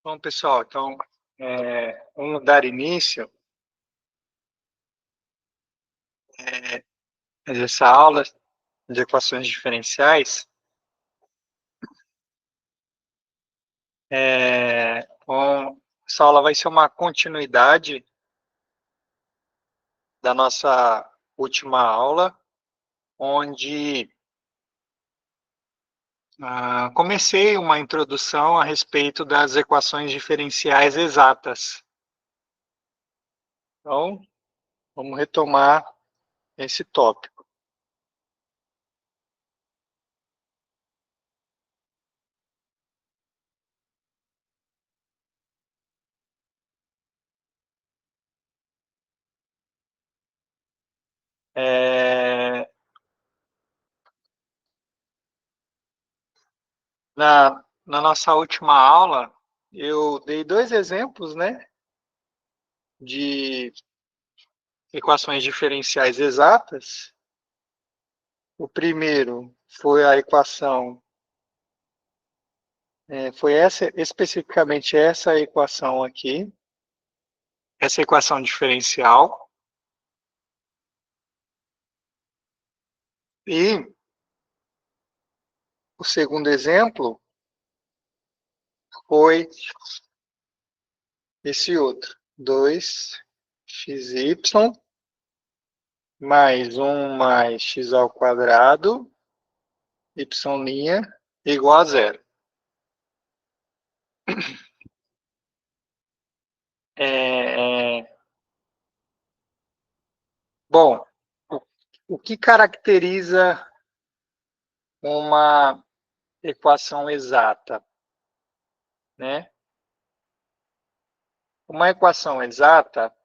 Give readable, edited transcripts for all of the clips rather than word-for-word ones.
Bom, pessoal, então vamos dar início a essa aula de equações diferenciais. Essa aula vai ser uma continuidade da nossa última aula, onde comecei uma introdução a respeito das equações diferenciais exatas. Então, vamos retomar esse tópico. Na nossa última aula, eu dei dois exemplos, né, de equações diferenciais exatas. O primeiro foi a equação, foi especificamente essa equação aqui, essa equação diferencial. E o segundo exemplo foi esse outro, 2xy mais 1 mais x ao quadrado, y' igual a zero. Bom, o que caracteriza uma equação exata, né? Uma equação exata,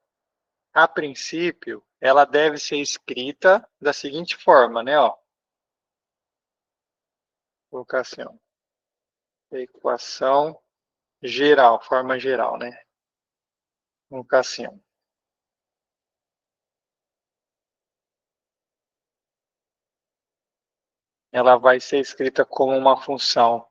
a princípio, ela deve ser escrita da seguinte forma, né? Ó, vou colocar assim, ó, equação geral, forma geral, né? Vou colocar assim, ó. Ela vai ser escrita como uma função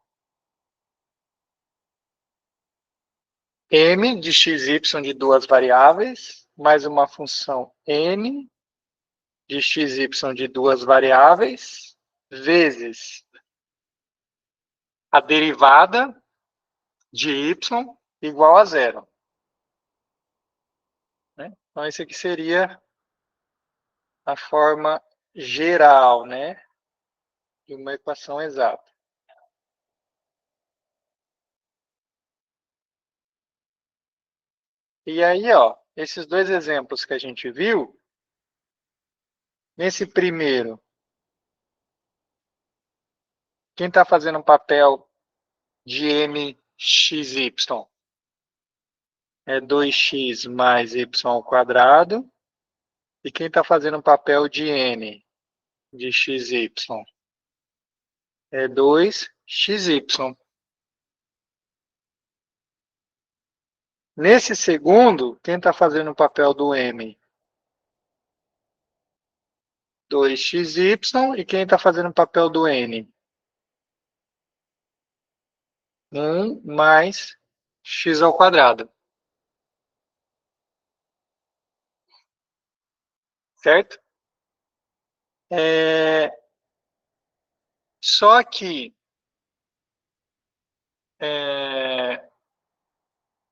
m de xy de duas variáveis, mais uma função n de xy de duas variáveis, vezes a derivada de y igual a zero. Né? Então, esse aqui seria a forma geral, né, de uma equação exata. E aí, ó, esses dois exemplos que a gente viu, nesse primeiro, quem está fazendo um papel de mxy é 2x mais y ao quadrado, e quem está fazendo um papel de n de xy é 2xy. Nesse segundo, quem está fazendo o papel do m? 2xy, e quem está fazendo o papel do n? 1 mais x ao quadrado. Certo? Só que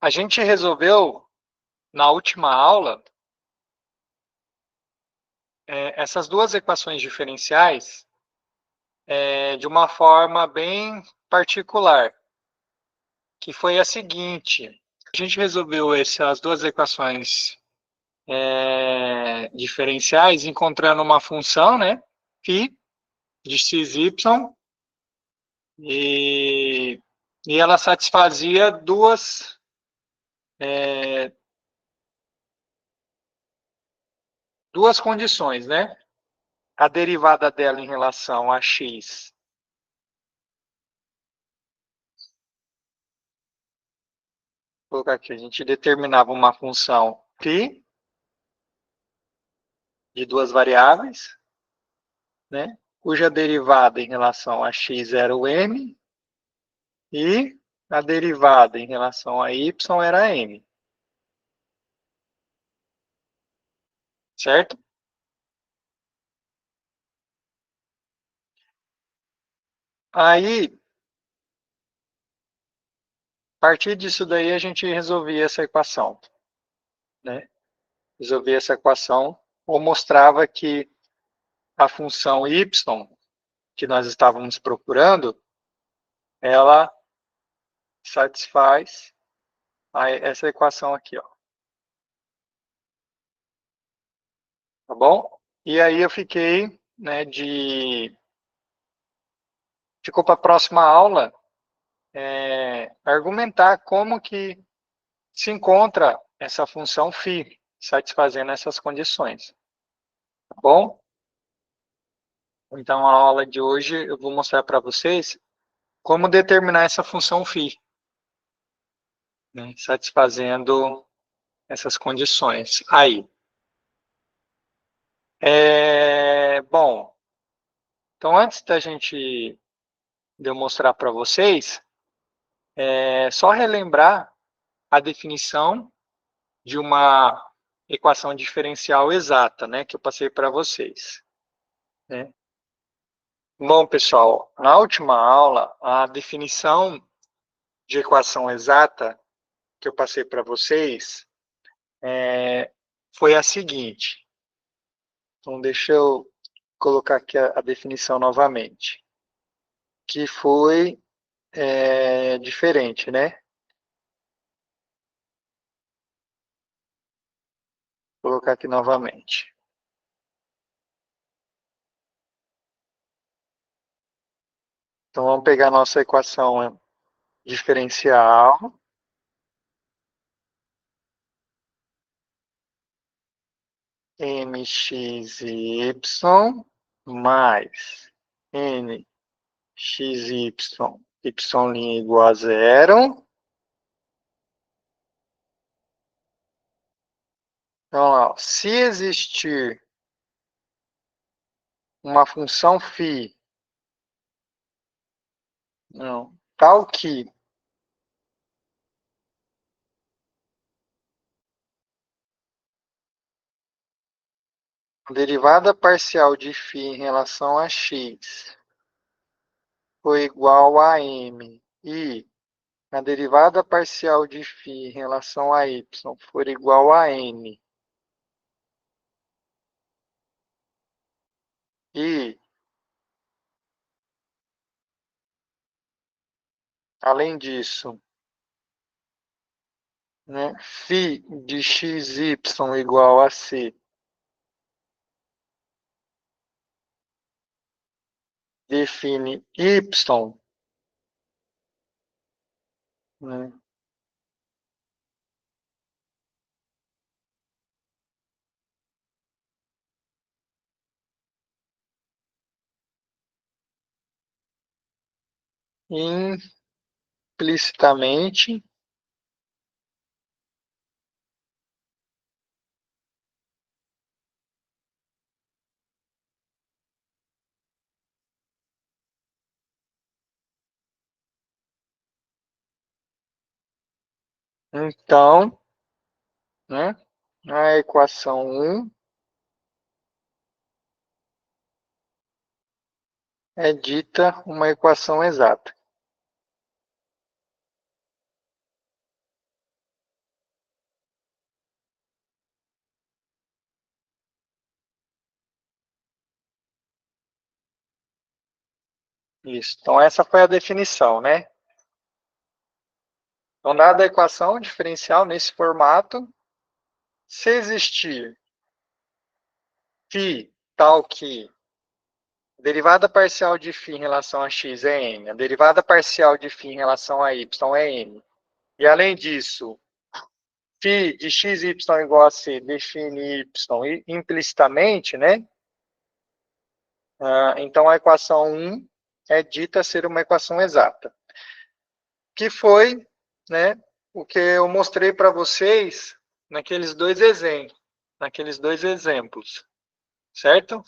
a gente resolveu, na última aula, essas duas equações diferenciais de uma forma bem particular, que foi a seguinte: a gente resolveu essas duas equações diferenciais encontrando uma função, né, φ de xy, e ela satisfazia duas condições, né? A derivada dela em relação a x vou colocar aqui, a gente determinava uma função φ de duas variáveis, né? Cuja derivada em relação a x era o m, e a derivada em relação a y era n. Certo? Aí, a partir disso daí, a gente resolvia essa equação. Né? Resolvia essa equação, ou mostrava que a função y, que nós estávamos procurando, ela satisfaz essa equação aqui, ó. Tá bom? E aí eu fiquei, né, ficou para a próxima aula argumentar como que se encontra essa função φ, satisfazendo essas condições. Tá bom? Então, a aula de hoje eu vou mostrar para vocês como determinar essa função φ, né, satisfazendo essas condições. Aí, bom, então antes de eu mostrar para vocês, é só relembrar a definição de uma equação diferencial exata, né, que eu passei para vocês. Né? Bom, pessoal, na última aula, a definição de equação exata que eu passei para vocês foi a seguinte. Então, deixa eu colocar aqui a definição novamente. Que foi diferente, né? Vou colocar aqui novamente. Então, vamos pegar a nossa equação diferencial. Mxy mais nxy, y' igual a zero. Então, ó, se existir uma função φ, não, tal que a derivada parcial de φ em relação a x for igual a m e a derivada parcial de φ em relação a y for igual a n e, além disso, né, φ de xy igual a c define y, né, implicitamente, então, né, a equação 1 é dita uma equação exata. Isso. Então, essa foi a definição, né? Então, dada a equação diferencial nesse formato, se existir φ tal que a derivada parcial de φ em relação a x é n, a derivada parcial de φ em relação a y é n, e além disso, φ de xy igual a c define y implicitamente, né? Então, a equação 1 é dita ser uma equação exata. Que foi, né, o que eu mostrei para vocês naqueles dois exemplos, certo?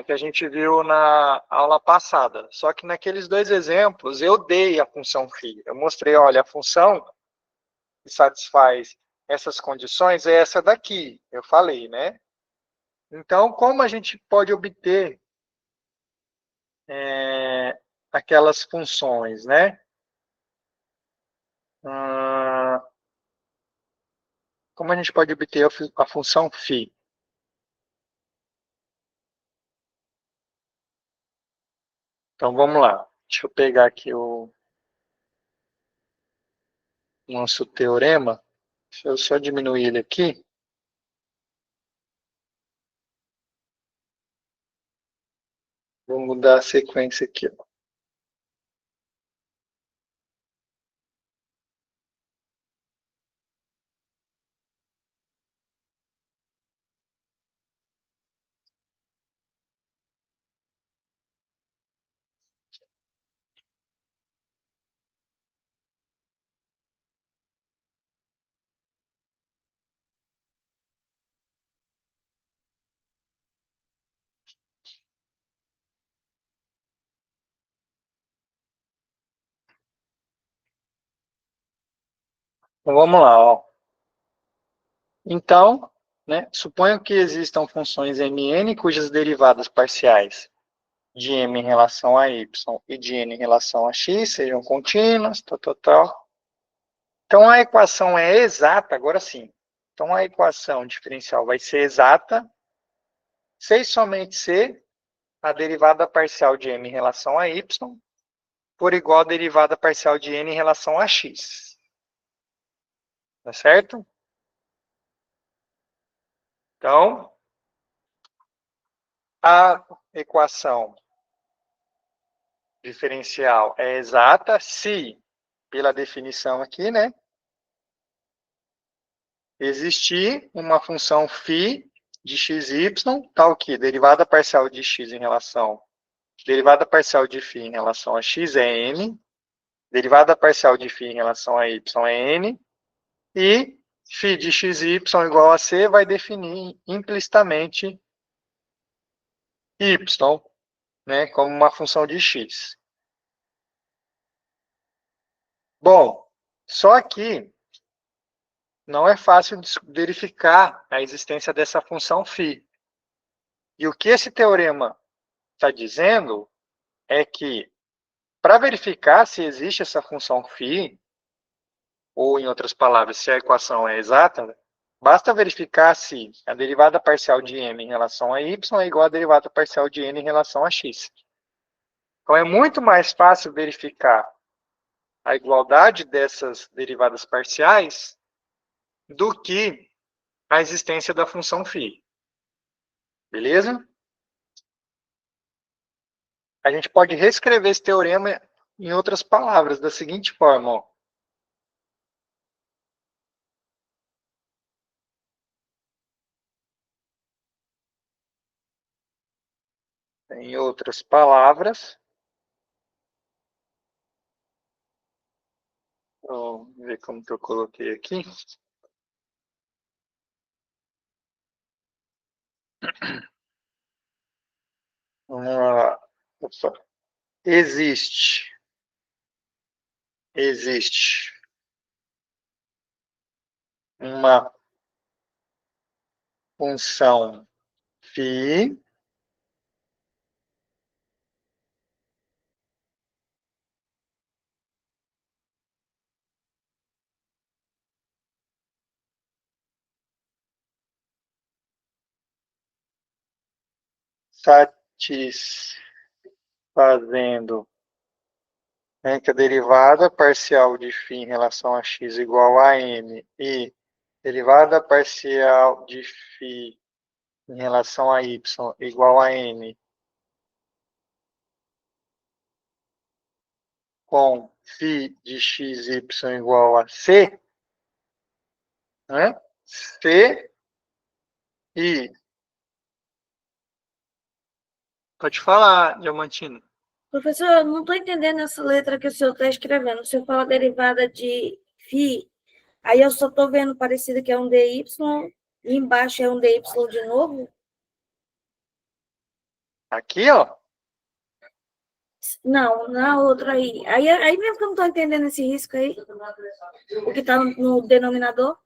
que a gente viu na aula passada. Só que naqueles dois exemplos, eu dei a função φ. Eu mostrei, olha, a função que satisfaz essas condições é essa daqui. Eu falei, né? Então, como a gente pode obter aquelas funções, né? Como a gente pode obter a função φ? Então, vamos lá. Deixa eu pegar aqui o nosso teorema. Deixa eu só diminuir ele aqui. Vou mudar a sequência aqui. Ó. Então, vamos lá. Ó. Então, né, suponho que existam funções mn cujas derivadas parciais de m em relação a y e de n em relação a x sejam contínuas, tal, tal, tal. Então, a equação é exata, agora sim. Então, a equação diferencial vai ser exata se e somente se a derivada parcial de m em relação a y for igual à derivada parcial de n em relação a x. Tá certo? Então, a equação diferencial é exata se, pela definição aqui, né, existir uma função φ de xy, tal que derivada parcial de x em relação, derivada parcial de φ em relação a x é n, derivada parcial de φ em relação a y é n, e φ de xy igual a c vai definir implicitamente y, né, como uma função de x. Bom, só que não é fácil verificar a existência dessa função φ. E o que esse teorema está dizendo é que, para verificar se existe essa função φ, ou, em outras palavras, se a equação é exata, basta verificar se a derivada parcial de m em relação a y é igual à derivada parcial de n em relação a x. Então, é muito mais fácil verificar a igualdade dessas derivadas parciais do que a existência da função φ. Beleza? A gente pode reescrever esse teorema em outras palavras, da seguinte forma. Ó. Em outras palavras, vamos ver como que eu coloquei aqui. Opa. Existe uma função φ satisfazendo, né, que a derivada parcial de φ em relação a x igual a n e derivada parcial de φ em relação a y igual a n com φ de xy igual a c, né? C e... Pode falar, Diamantino. Professor, eu não estou entendendo essa letra que o senhor está escrevendo. O senhor fala derivada de φ, aí eu só estou vendo parecida que é um dy, e embaixo é um dy de novo? Aqui, ó. Não, na outra aí. Aí mesmo que eu não estou entendendo esse risco aí. O que está no denominador.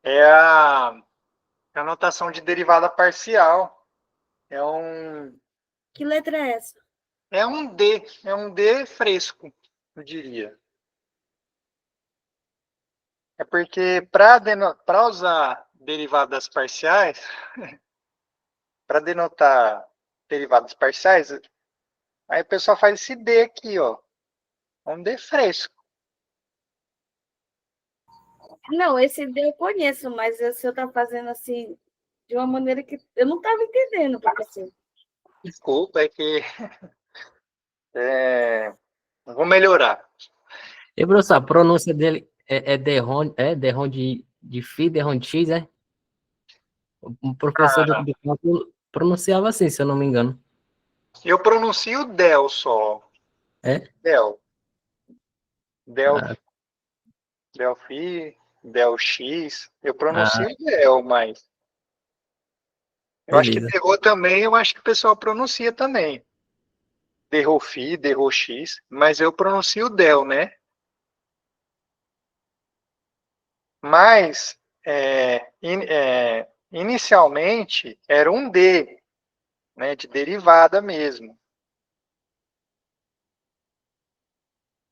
É a notação de derivada parcial. Que letra é essa? É um D fresco, eu diria. É porque para usar derivadas parciais, para denotar derivadas parciais, aí o pessoal faz esse D aqui, ó. É um D fresco. Não, esse D eu conheço, mas o senhor está fazendo assim, de uma maneira que eu não estava entendendo, professor. Desculpa, é que vou melhorar. E, professor, a pronúncia dele é Derron de Fi, Derron de X, é? O professor do cálculo pronunciava assim, se eu não me engano. Eu pronuncio Del só. É? Del. Del, Ah, Delphi, Del X. Eu ah, pronuncio Del, mas eu acho que beleza. Derro também, eu acho que o pessoal pronuncia também. Derrofi, Derrox, mas eu pronuncio Del, né? Mas, inicialmente, era um D, né, de derivada mesmo.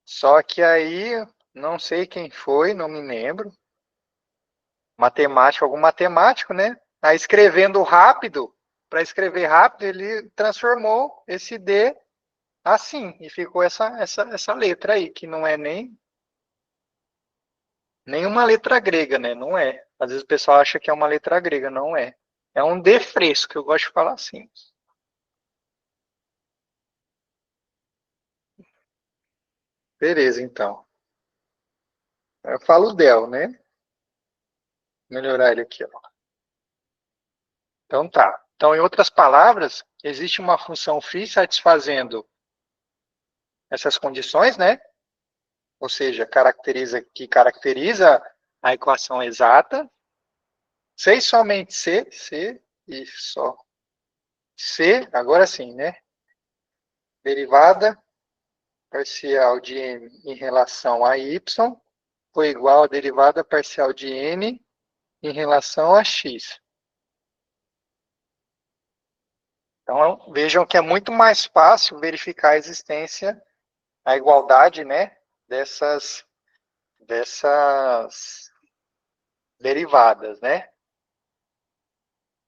Só que aí, não sei quem foi, não me lembro. Matemático, algum matemático, né? Aí escrevendo rápido, para escrever rápido, ele transformou esse D assim, e ficou essa letra aí, que não é nem uma letra grega, né? Não é. Às vezes o pessoal acha que é uma letra grega, não é. É um D fresco, eu gosto de falar assim. Beleza, então. Eu falo del, né? Vou melhorar ele aqui, ó. Então tá. Então, em outras palavras, existe uma função φ satisfazendo essas condições, né? Ou seja, caracteriza a equação exata. C e somente C e só C, agora sim, né? Derivada parcial de m em relação a y foi igual à derivada parcial de n em relação a x. Então, vejam que é muito mais fácil verificar a existência, a igualdade, né, dessas derivadas, né?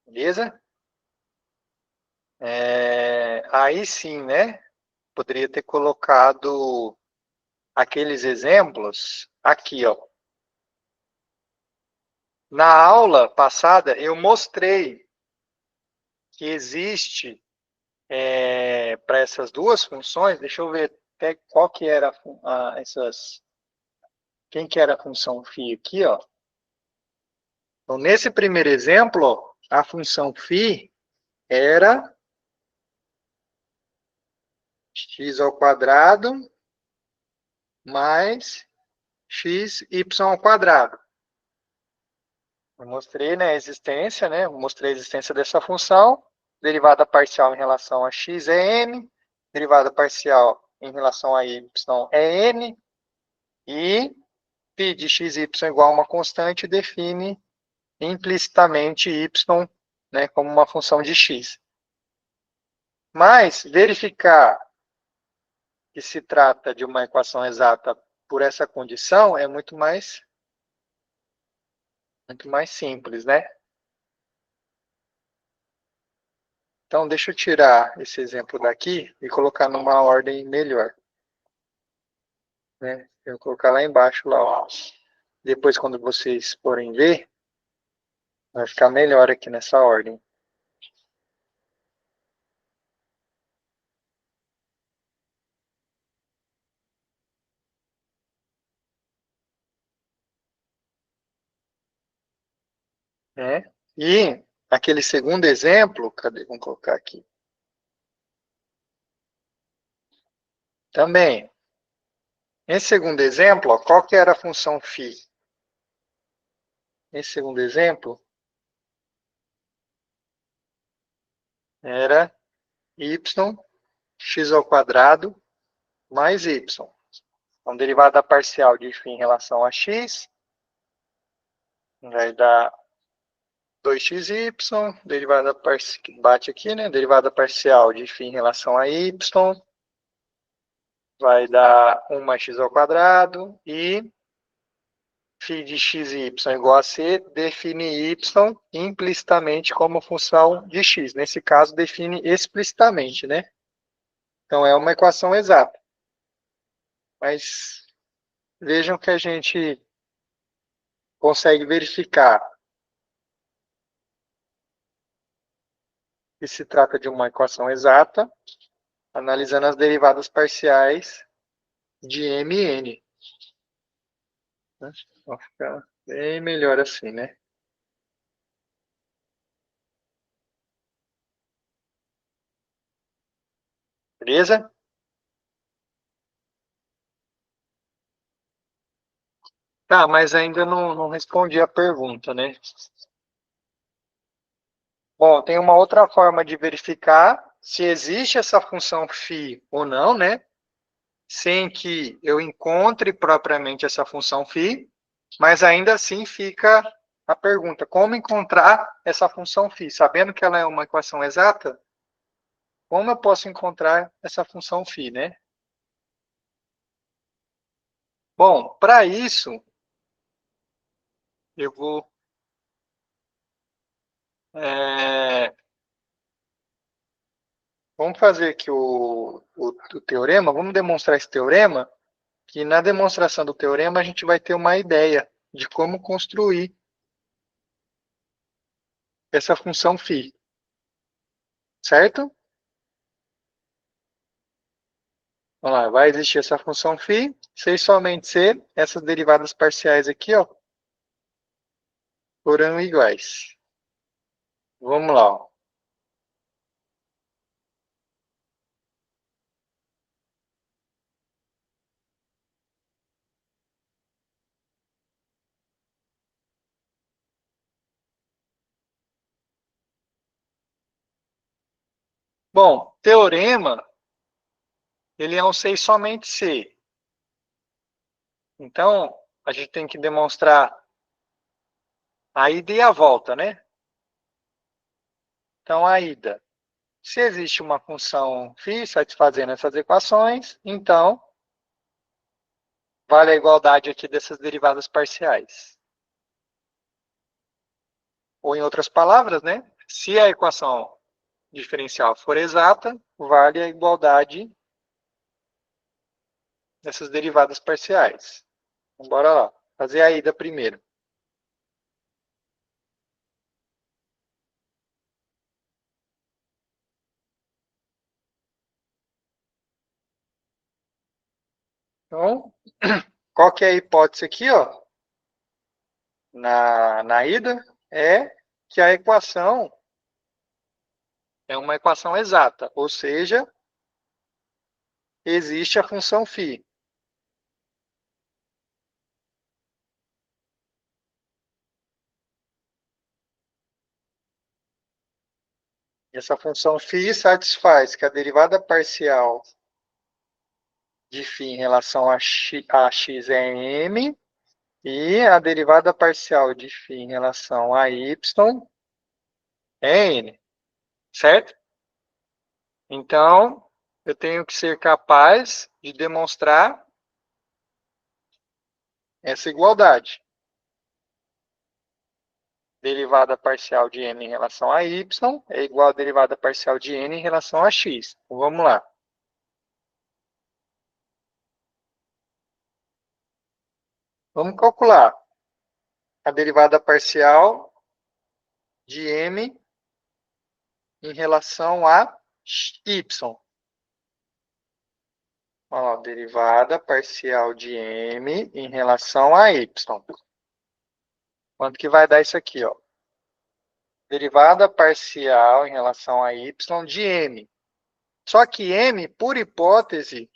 Beleza? Aí sim, né? Poderia ter colocado aqueles exemplos aqui, ó. Na aula passada, eu mostrei que existe para essas duas funções, deixa eu ver até qual que era quem que era a função φ aqui, ó. Então, nesse primeiro exemplo, ó, a função φ era x ao quadrado mais xy ao quadrado. Eu mostrei, né, a existência, né? Eu mostrei a existência dessa função. Derivada parcial em relação a x é n, derivada parcial em relação a y é n, e φ de xy igual a uma constante define implicitamente y, né, como uma função de x. Mas verificar que se trata de uma equação exata por essa condição é muito mais simples, né? Então, deixa eu tirar esse exemplo daqui e colocar numa ordem melhor, né? Eu vou colocar lá embaixo, lá, ó. Depois, quando vocês forem ver, vai ficar melhor aqui nessa ordem. Né? E aquele segundo exemplo, cadê? Vamos colocar aqui. Também, esse segundo exemplo, ó, qual que era a função φ? Esse segundo exemplo, era y x ao quadrado mais y. Então, derivada parcial de φ em relação a x vai dar 2xy, derivada parcial, bate aqui, né? Derivada parcial de φ em relação a y vai dar 1 mais x ao quadrado e φ de x e y igual a c, define y implicitamente como função de x. Nesse caso, define explicitamente, né? Então, é uma equação exata. Mas vejam que a gente consegue verificar que se trata de uma equação exata, analisando as derivadas parciais de m e n. Vai ficar bem melhor assim, né? Beleza? Tá, mas ainda não respondi a pergunta, né? Bom, tem uma outra forma de verificar se existe essa função φ ou não, né? Sem que eu encontre propriamente essa função φ, mas ainda assim fica a pergunta, como encontrar essa função φ? Sabendo que ela é uma equação exata, como eu posso encontrar essa função φ, né? Bom, para isso, eu vou vamos fazer aqui o teorema, vamos demonstrar esse teorema, que na demonstração do teorema a gente vai ter uma ideia de como construir essa função φ, certo? Vamos lá, vai existir essa função φ, se e somente se essas derivadas parciais aqui, ó, forem iguais. Vamos lá, ó. Bom, teorema, ele é um se e somente se. Então, a gente tem que demonstrar a ida e a volta, né? Então, a ida. Se existe uma função φ satisfazendo essas equações, então, vale a igualdade aqui dessas derivadas parciais. Ou, em outras palavras, né? Se a equação diferencial for exata, vale a igualdade dessas derivadas parciais. Então, bora lá. Fazer a ida primeiro. Então, qual que é a hipótese aqui, ó? Na ida, é que a equação é uma equação exata, ou seja, existe a função φ. Essa função φ satisfaz que a derivada parcial de φ em relação a x é m e a derivada parcial de φ em relação a y é n, certo? Então, eu tenho que ser capaz de demonstrar essa igualdade. Derivada parcial de n em relação a y é igual a derivada parcial de n em relação a x. Então, vamos lá. Vamos calcular a derivada parcial de m em relação a y. Ó, derivada parcial de m em relação a y. Quanto que vai dar isso aqui, ó? Derivada parcial em relação a y de m. Só que m, por hipótese,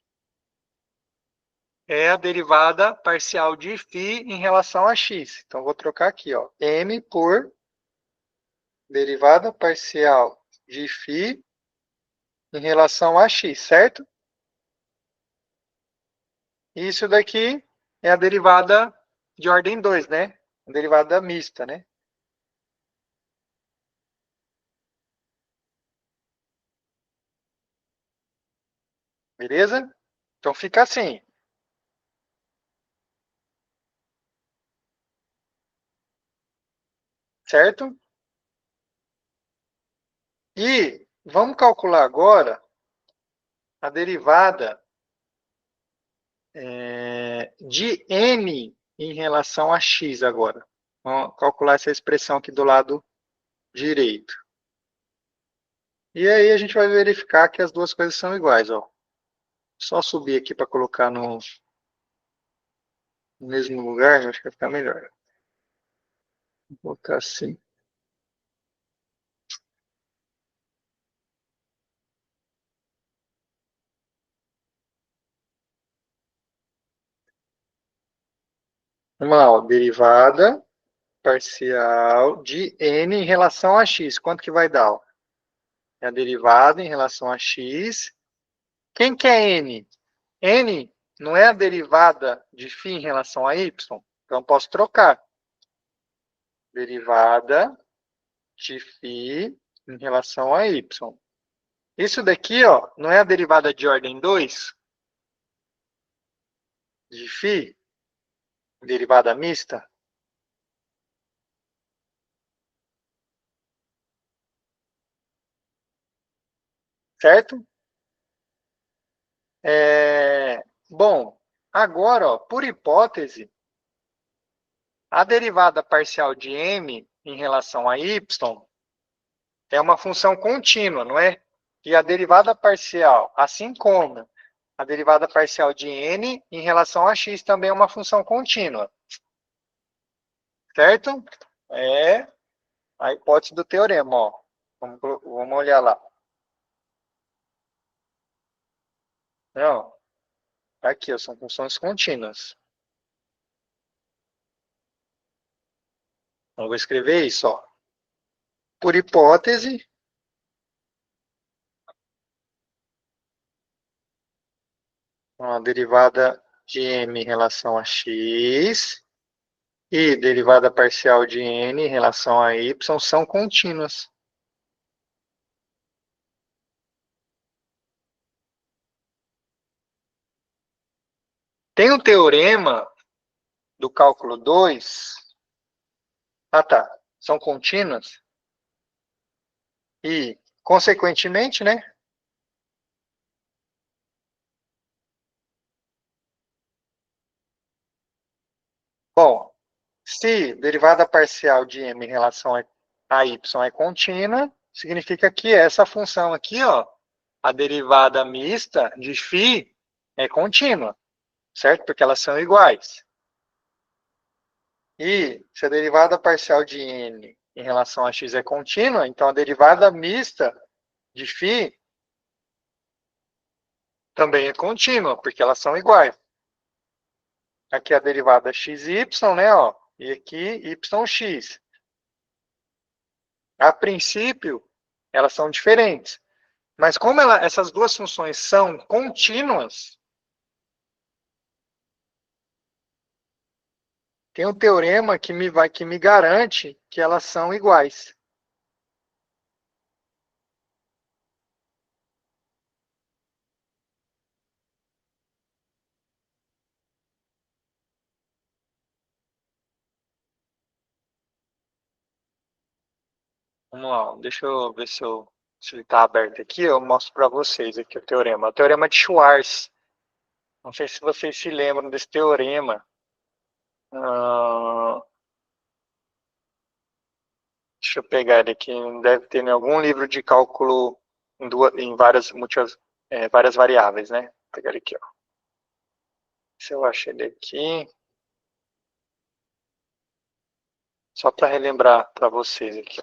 é a derivada parcial de φ em relação a x. Então, vou trocar aqui, ó. M por derivada parcial de φ em relação a x, certo? Isso daqui é a derivada de ordem 2, né? A derivada mista, né? Beleza? Então fica assim. Certo? E vamos calcular agora a derivada de n em relação a x agora. Vamos calcular essa expressão aqui do lado direito. E aí a gente vai verificar que as duas coisas são iguais, ó. Só subir aqui para colocar no mesmo lugar, acho que vai ficar melhor. Vou botar assim. Vamos lá, ó, derivada parcial de n em relação a x. Quanto que vai dar? Ó? É a derivada em relação a x. Quem que é n? N não é a derivada de φ em relação a y? Então, posso trocar. Derivada de φ em relação a y. Isso daqui, ó, não é a derivada de ordem 2 de φ, derivada mista? Certo? Bom, agora, ó, por hipótese, a derivada parcial de m em relação a y é uma função contínua, não é? E a derivada parcial, assim como a derivada parcial de n em relação a x também é uma função contínua. Certo? É a hipótese do teorema, ó. Vamos olhar lá. Não, aqui, ó, são funções contínuas. Então, eu vou escrever isso, ó. Por hipótese, a derivada de m em relação a x e derivada parcial de n em relação a y são contínuas. Tem um teorema do cálculo 2. Ah, tá. São contínuas. E, consequentemente, né? Bom, se derivada parcial de m em relação a y é contínua, significa que essa função aqui, ó, a derivada mista de φ é contínua, certo? Porque elas são iguais. E se a derivada parcial de n em relação a x é contínua, então a derivada mista de φ também é contínua, porque elas são iguais. Aqui a derivada xy, né, ó, e aqui yx. A princípio, elas são diferentes. Mas como essas duas funções são contínuas, tem um teorema que me garante que elas são iguais. Vamos lá, deixa eu ver se ele está aberto aqui, eu mostro para vocês aqui o teorema. O teorema de Schwarz. Não sei se vocês se lembram desse teorema. Deixa eu pegar ele aqui. Deve ter em algum livro de cálculo em várias variáveis, né? Vou pegar ele aqui, ó. Se eu achei ele aqui. Só para relembrar para vocês aqui.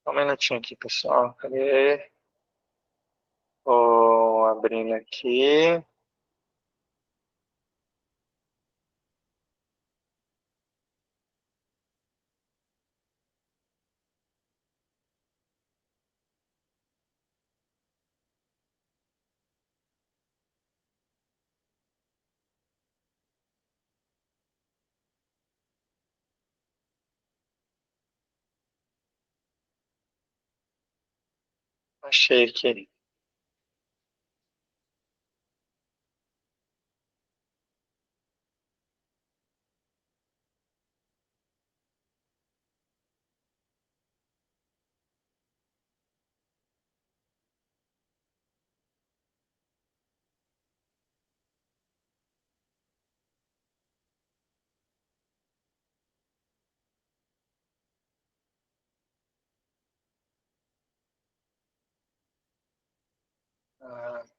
Um minutinho aqui, pessoal. Cadê? Vou abrindo aqui. Achei aqui.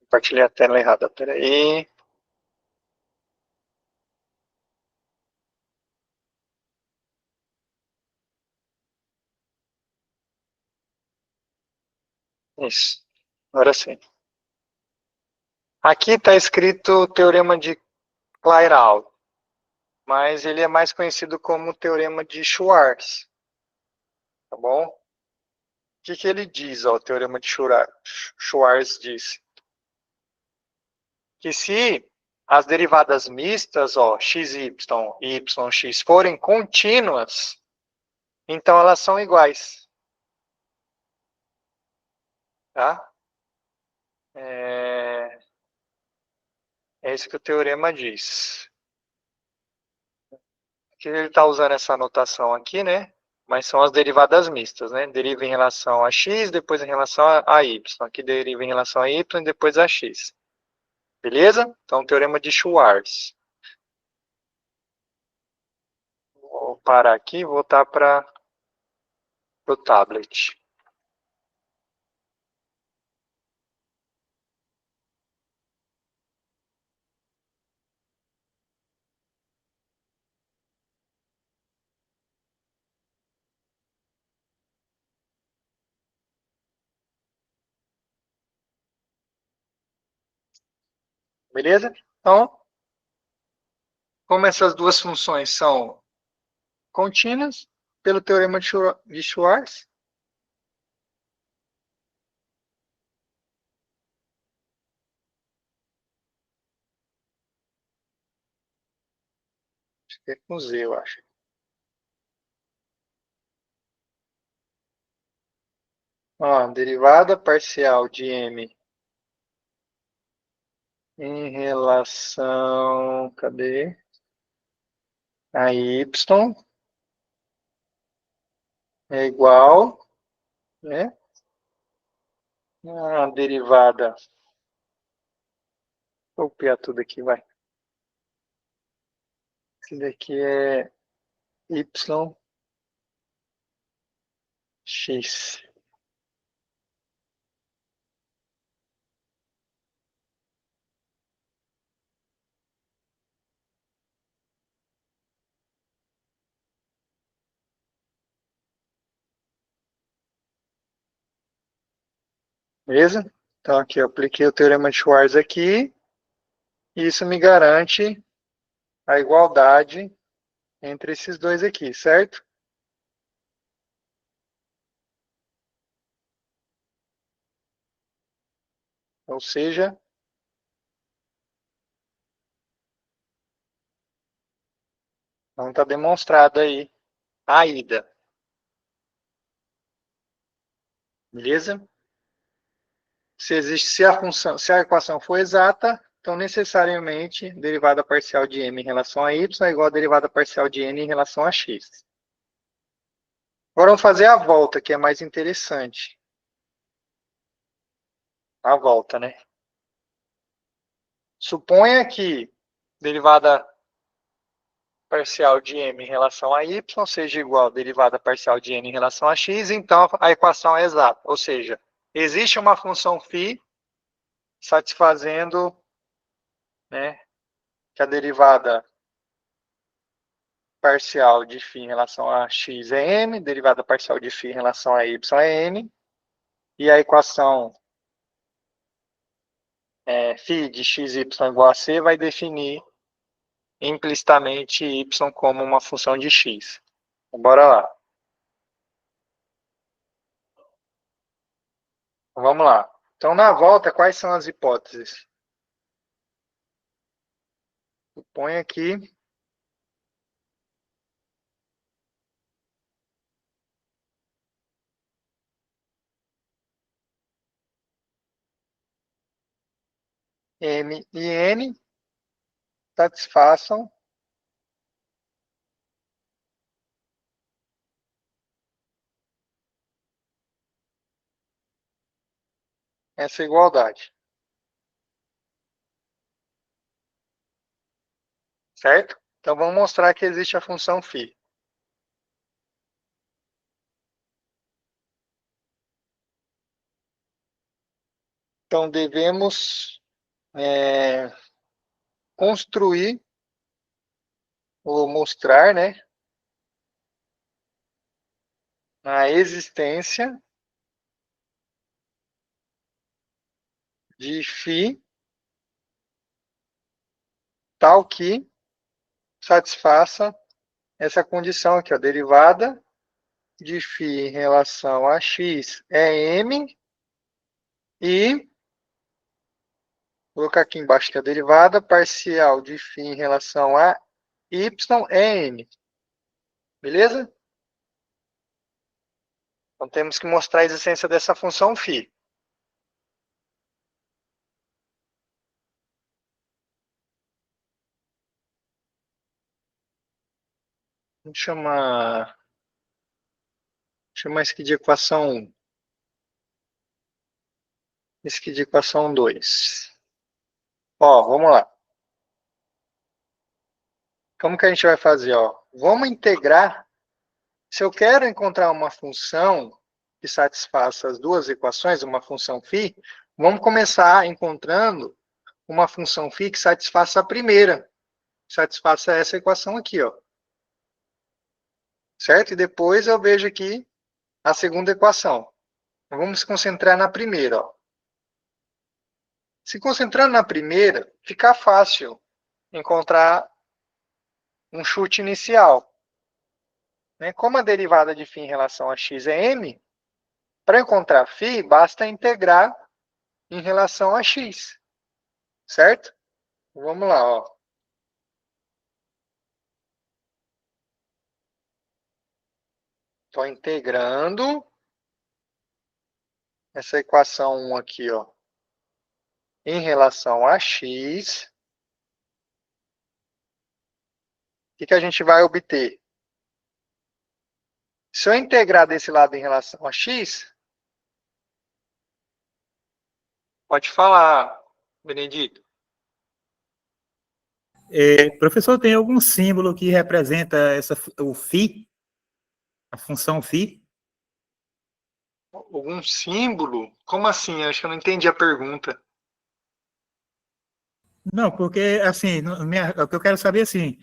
Compartilhei a tela errada. Peraí. Isso. Agora sim. Aqui está escrito Teorema de Clairaut, mas ele é mais conhecido como Teorema de Schwarz. Tá bom? O que ele diz, ó, o Teorema de Schwarz diz? Que se as derivadas mistas, ó, xy, yx, forem contínuas, então elas são iguais. Tá? É isso que o teorema diz. Aqui ele está usando essa anotação aqui, né? Mas são as derivadas mistas, né? Deriva em relação a x, depois em relação a y. Aqui deriva em relação a y e depois a x. Beleza? Então, teorema de Schwarz. Vou parar aqui e voltar para o tablet. Beleza? Então, como essas duas funções são contínuas, pelo teorema de Schwarz, acho que é com Z, eu acho. Ó, derivada parcial de m em relação, cadê? A y é igual, né? A derivada, vou copiar tudo aqui, vai. Esse daqui é yx. Beleza? Então aqui eu apliquei o teorema de Schwarz aqui, e isso me garante a igualdade entre esses dois aqui, certo? Ou seja, não está demonstrada aí a ida. Beleza? Se a equação for exata, então necessariamente derivada parcial de m em relação a y é igual a derivada parcial de n em relação a x. Agora vamos fazer a volta, que é mais interessante. A volta, né? Suponha que derivada parcial de m em relação a y seja igual a derivada parcial de n em relação a x, então a equação é exata. Ou seja, existe uma função φ satisfazendo, né, que a derivada parcial de φ em relação a x é m, derivada parcial de φ em relação a y é n, e a equação φ de xy igual a c vai definir implicitamente y como uma função de x. Então, bora lá. Então, vamos lá. Então, na volta, quais são as hipóteses? Põe aqui m e n satisfaçam essa igualdade. Certo? Então, vamos mostrar que existe a função φ. Então, devemos construir ou mostrar, né, a existência de φ tal que satisfaça essa condição aqui, ó, derivada de φ em relação a x é m e, vou colocar aqui embaixo que a derivada parcial de φ em relação a y é n. Beleza? Então, temos que mostrar a existência dessa função φ. Vamos chamar isso aqui de equação 1. Isso aqui de equação 2. Ó, vamos lá. Como que a gente vai fazer? Ó? Vamos integrar. Se eu quero encontrar uma função que satisfaça as duas equações, uma função φ, vamos começar encontrando uma função φ que satisfaça a primeira. Satisfaça essa equação aqui, ó. Certo? E depois eu vejo aqui a segunda equação. Vamos se concentrar na primeira, ó. Se concentrando na primeira, fica fácil encontrar um chute inicial. Como a derivada de φ em relação a x é m, para encontrar φ, basta integrar em relação a x. Certo? Vamos lá, ó. Estou integrando essa equação 1 aqui, ó, em relação a x. O que a gente vai obter? Se eu integrar desse lado em relação a x, pode falar, Benedito. Professor, tem algum símbolo que representa o φ? A função φ? Algum símbolo? Como assim? Acho que eu não entendi a pergunta. Não, porque, assim, o que eu quero saber, assim,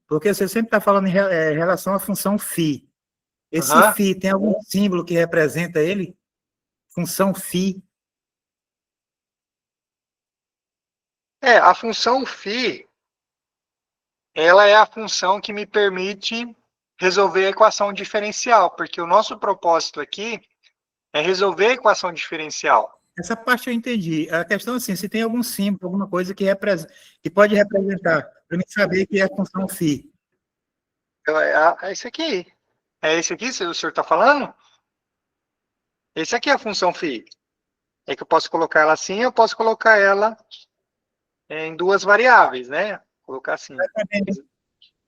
porque você sempre está falando em relação à função φ. Esse φ tem algum símbolo que representa ele? Função φ? A função φ, ela é a função que me permite resolver a equação diferencial, porque o nosso propósito aqui é resolver a equação diferencial. Essa parte eu entendi. A questão é assim, se tem algum símbolo, alguma coisa que pode representar, para mim saber que é a função φ. É esse aqui. É esse aqui que o senhor está falando? Esse aqui é a função φ. É que eu posso colocar ela assim, eu posso colocar ela em duas variáveis, né? Vou colocar assim.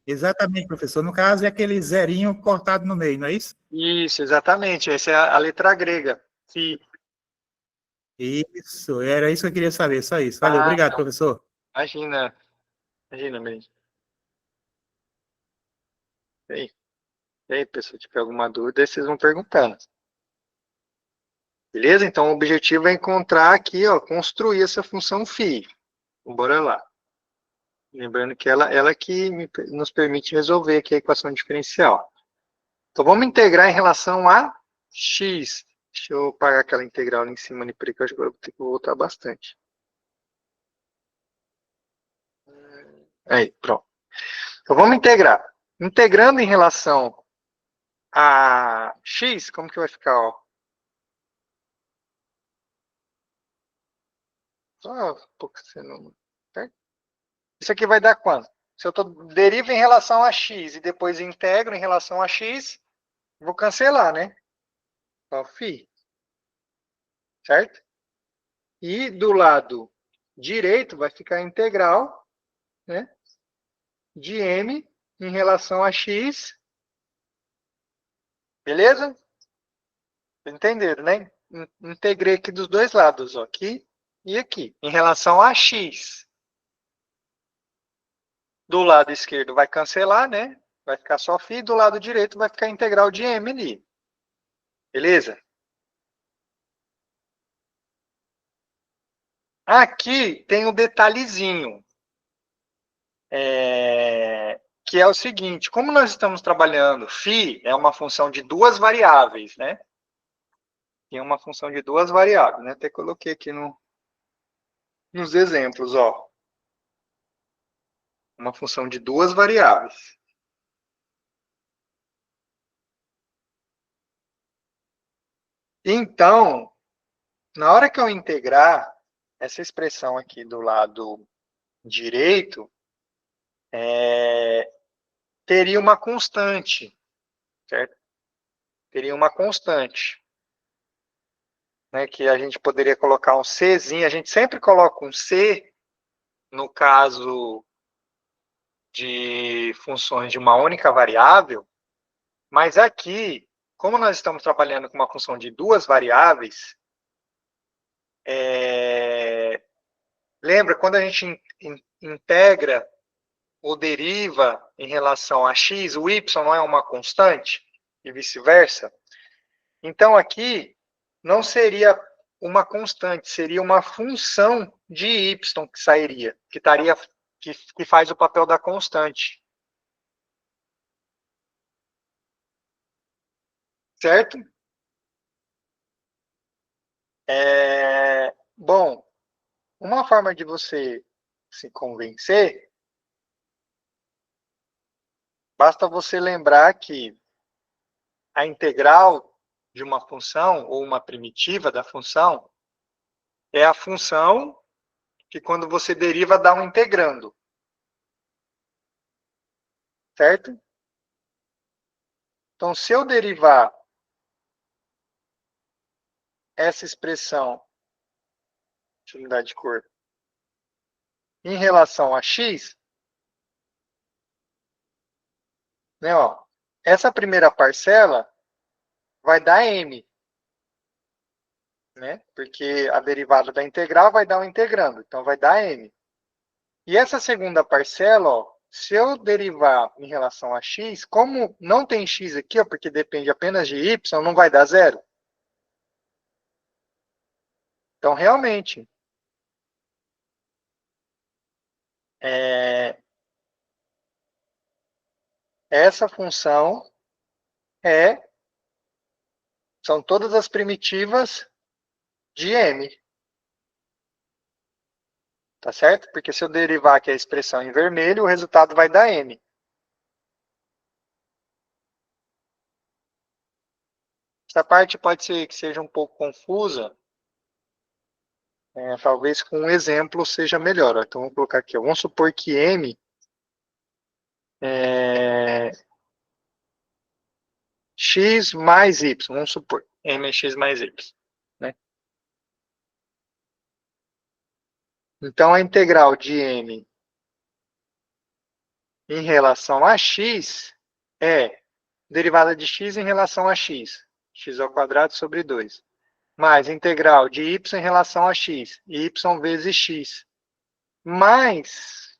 Exatamente, professor. No caso, é aquele zerinho cortado no meio, não é isso? Isso, exatamente. Essa é a letra grega. Φ. Isso, era isso que eu queria saber, só isso. Valeu, obrigado, professor. Imagina, mesmo. E aí, pessoal, se tiver alguma dúvida, vocês vão perguntando. Beleza? Então, o objetivo é encontrar aqui, ó, construir essa função φ. Então, bora lá. Lembrando que ela que nos permite resolver aqui a equação diferencial. Então, vamos integrar em relação a x. Deixa eu pagar aquela integral ali em cima ali, porque eu acho que eu vou ter que voltar bastante. Aí, pronto. Então, vamos integrar. Integrando em relação a x, como que vai ficar? Ó? Só um pouco você não... Certo? Isso aqui vai dar quanto? Se eu derivo em relação a x e depois integro em relação a x, vou cancelar, né? Então, φ. Certo? E do lado direito vai ficar a integral, né, de m em relação a x. Beleza? Entenderam, né? Integrei aqui dos dois lados, ó, aqui e aqui, em relação a x. Do lado esquerdo vai cancelar, né? Vai ficar só φ, do lado direito vai ficar a integral de m ali. Beleza? Aqui tem um detalhezinho. Que é o seguinte, como nós estamos trabalhando, φ é uma função de duas variáveis, né? Tem uma função de duas variáveis, né? Até coloquei aqui nos exemplos, ó. Uma função de duas variáveis. Então, na hora que eu integrar essa expressão aqui do lado direito, teria uma constante, certo? Teria uma constante, né? Que a gente poderia colocar um Czinho. A gente sempre coloca um C no caso de funções de uma única variável, mas aqui, como nós estamos trabalhando com uma função de duas variáveis, lembra, quando a gente integra ou deriva em relação a x, o y não é uma constante, e vice-versa. Então, aqui, não seria uma constante, seria uma função de y que sairia, que faz o papel da constante. Certo? Bom, uma forma de você se convencer, basta você lembrar que a integral de uma função, ou uma primitiva da função, é a função que quando você deriva dá um integrando. Certo? Então, se eu derivar essa expressão, deixa eu mudar de cor, em relação a x, né, ó, essa primeira parcela vai dar m, né? Porque a derivada da integral vai dar um integrando, então vai dar m. E essa segunda parcela, ó, se eu derivar em relação a x, como não tem x aqui, ó, porque depende apenas de y, não vai dar zero. Então, realmente, essa função são todas as primitivas de m. Tá certo? Porque se eu derivar aqui a expressão em vermelho, o resultado vai dar m. Essa parte pode ser que seja um pouco confusa. Talvez com um exemplo seja melhor. Então, vamos colocar aqui. Vamos supor que m x mais y. Vamos supor. M é x mais y. Né? Então, a integral de m em relação a x é derivada de x em relação a x. X ao quadrado sobre 2. Mais integral de y em relação a x. Y vezes x. Mais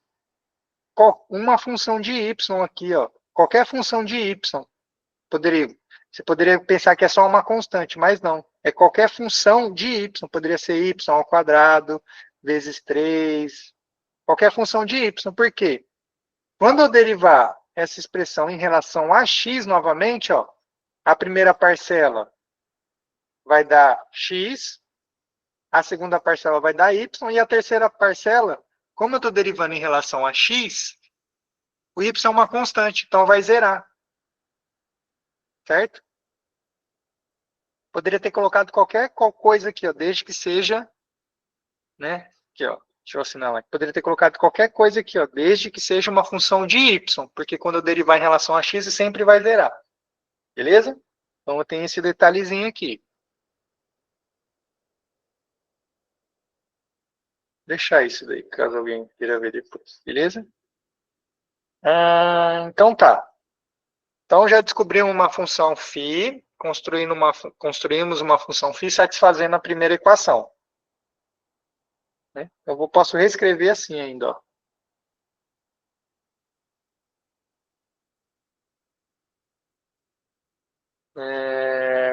uma função de y aqui, ó. Qualquer função de y. Você poderia pensar que é só uma constante, mas não. É qualquer função de y. Poderia ser y ao quadrado, vezes 3, qualquer função de y. Por quê? Quando eu derivar essa expressão em relação a x novamente, ó, a primeira parcela vai dar x, a segunda parcela vai dar y, e a terceira parcela, como eu estou derivando em relação a x, o y é uma constante, então vai zerar. Certo? Poderia ter colocado qualquer coisa aqui, ó, desde que seja, né? Aqui, ó, deixa eu assinar lá. Poderia ter colocado qualquer coisa aqui, ó, desde que seja uma função de y, porque quando eu derivar em relação a x, sempre vai zerar. Beleza? Então eu tenho esse detalhezinho aqui. Deixar isso daí, caso alguém queira ver depois. Beleza? Então tá. Então já descobrimos uma função φ, construímos uma função φ satisfazendo a primeira equação. Né? Eu posso reescrever assim ainda. Ó.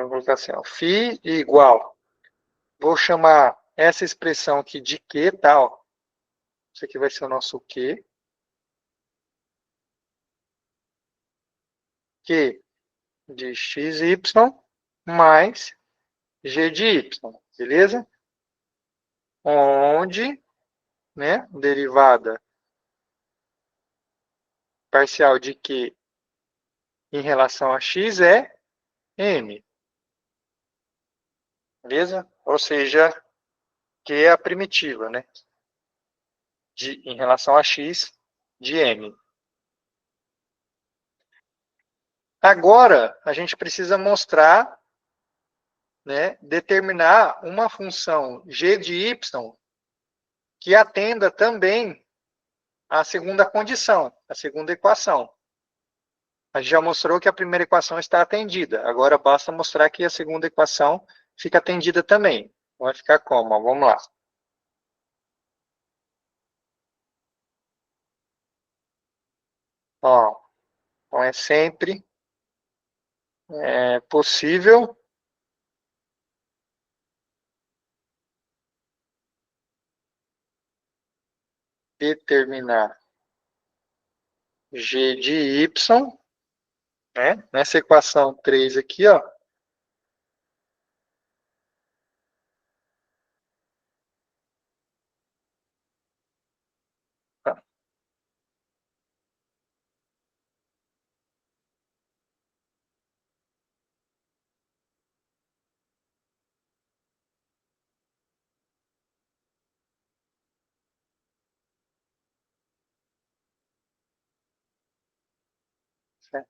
Vou colocar assim, ó, φ igual. Vou chamar essa expressão aqui de Q, tá? Ó. Isso aqui vai ser o nosso Q. Q de xy mais g de y, beleza? Onde, né, derivada parcial de Q em relação a x é m. Beleza? Ou seja, Q é a primitiva, né? Em relação a x de m. Agora, a gente precisa mostrar, né, determinar uma função g de y que atenda também à segunda condição, à segunda equação. A gente já mostrou que a primeira equação está atendida. Agora basta mostrar que a segunda equação fica atendida também. Vai ficar como? Vamos lá. Ó, então é sempre possível determinar g de y, né? Nessa equação 3 aqui, ó.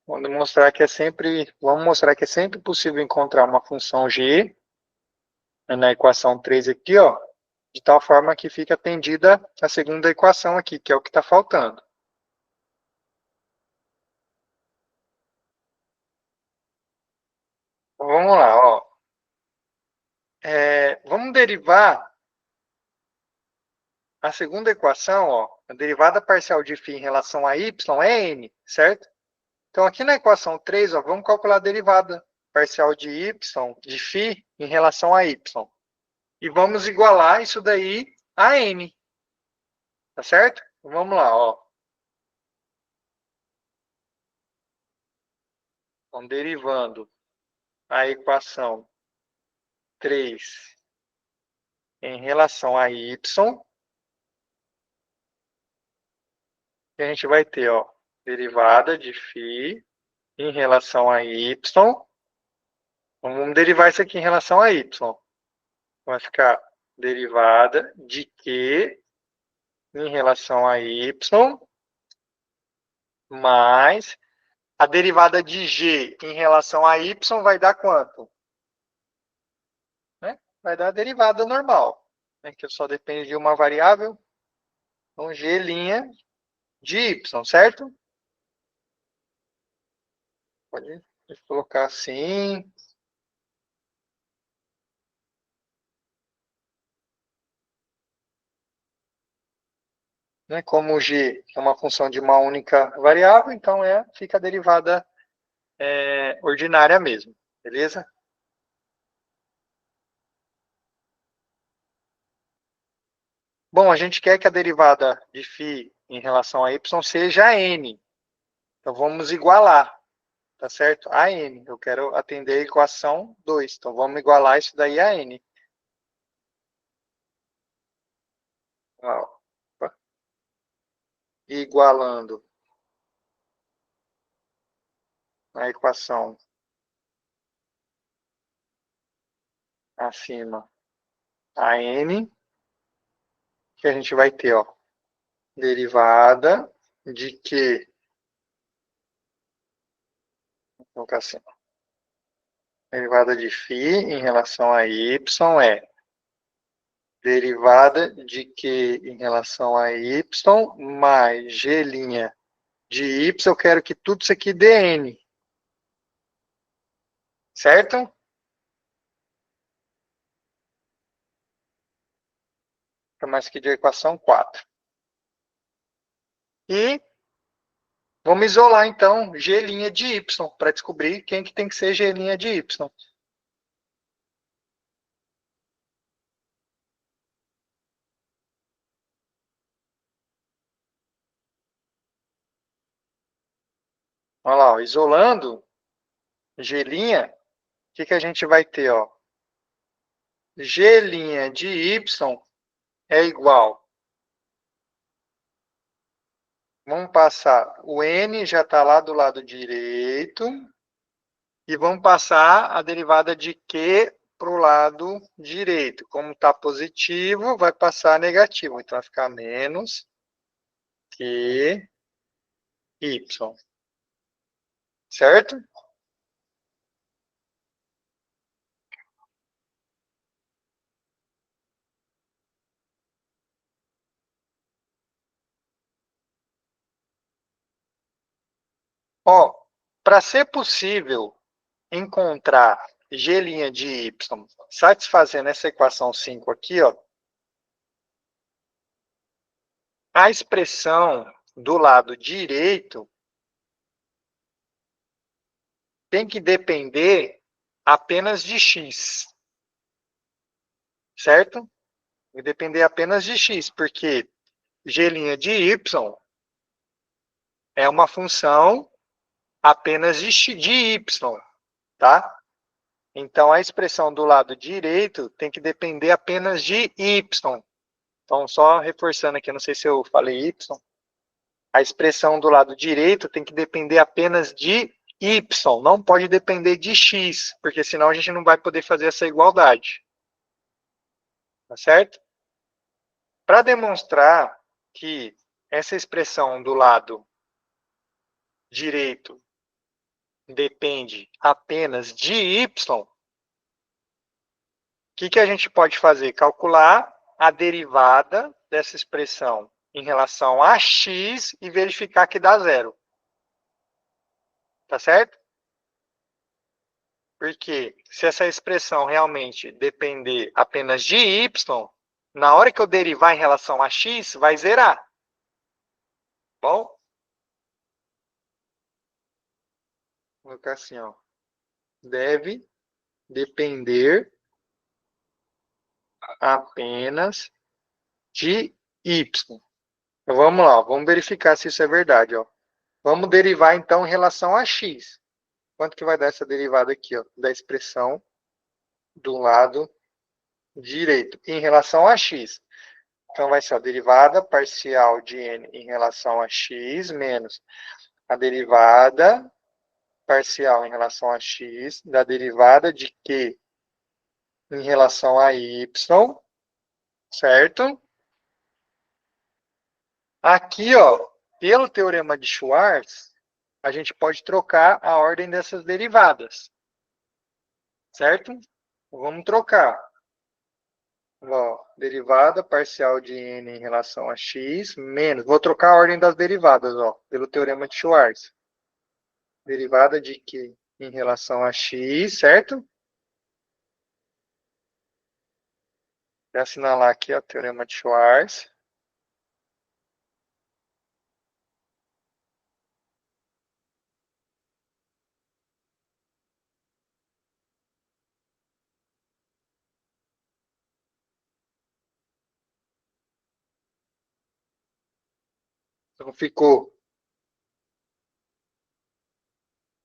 Vamos mostrar que é sempre possível encontrar uma função g na equação 3 aqui, ó, de tal forma que fica atendida a segunda equação aqui, que é o que está faltando. Então, vamos lá, ó. Vamos derivar a segunda equação, ó, a derivada parcial de φ em relação a y é n, certo? Então, aqui na equação 3, ó, vamos calcular a derivada parcial de y, de φ, em relação a y. E vamos igualar isso daí a n. Tá certo? Então, vamos lá, ó. Então, derivando a equação 3 em relação a y, a gente vai ter, ó, derivada de φ em relação a y. Vamos derivar isso aqui em relação a y. Vai ficar derivada de Q em relação a y mais a derivada de g em relação a y vai dar quanto? Né? Vai dar a derivada normal, né? Que só depende de uma variável. Então, g' de y, certo? Pode colocar assim. Né? Como o g é uma função de uma única variável, então fica a derivada ordinária mesmo, beleza? Bom, a gente quer que a derivada de φ em relação a y seja n. Então, vamos igualar, tá certo? A n. Eu quero atender a equação 2. Então, vamos igualar isso daí a n. Opa. Igualando a equação acima a n, que a gente vai ter, ó, derivada de Q, vou colocar assim, derivada de φ em relação a y é derivada de Q em relação a y mais g' de y, eu quero que tudo isso aqui dê n. Certo? Chamar isso aqui de equação 4. E vamos isolar, então, g' de y, para descobrir quem que tem que ser g' de y. Olha lá, ó, isolando g', o que, que a gente vai ter? Ó? G' de y é igual. Vamos passar, o n já está lá do lado direito. E vamos passar a derivada de Q para o lado direito. Como está positivo, vai passar negativo. Então, vai ficar menos QY. Certo? Ó, para ser possível encontrar G' de Y satisfazendo essa equação 5 aqui, ó, a expressão do lado direito tem que depender apenas de x. Certo? Vai depender apenas de x, porque G' de y é uma função apenas de y, tá? Então, a expressão do lado direito tem que depender apenas de y. Então, só reforçando aqui, não sei se eu falei y, a expressão do lado direito tem que depender apenas de y, não pode depender de x, porque senão a gente não vai poder fazer essa igualdade. Tá certo? Para demonstrar que essa expressão do lado direito depende apenas de y, o que a gente pode fazer? Calcular a derivada dessa expressão em relação a x e verificar que dá zero. Tá certo? Porque se essa expressão realmente depender apenas de y, na hora que eu derivar em relação a x, vai zerar. Bom? Vou colocar assim, ó. Deve depender apenas de y. Então, vamos lá, vamos verificar se isso é verdade. Ó. Vamos derivar, então, em relação a x. Quanto que vai dar essa derivada aqui? Ó, da expressão do lado direito, em relação a x. Então, vai ser a derivada parcial de n em relação a x, menos a derivada parcial em relação a x, da derivada de q em relação a y, certo? Aqui, ó, pelo teorema de Schwarz, a gente pode trocar a ordem dessas derivadas. Certo? Vamos trocar. Ó, derivada parcial de n em relação a x, menos... Vou trocar a ordem das derivadas, ó, pelo teorema de Schwarz. Derivada de q em relação a x, certo? Vou assinalar aqui, ó, teorema de Schwarz. Então, ficou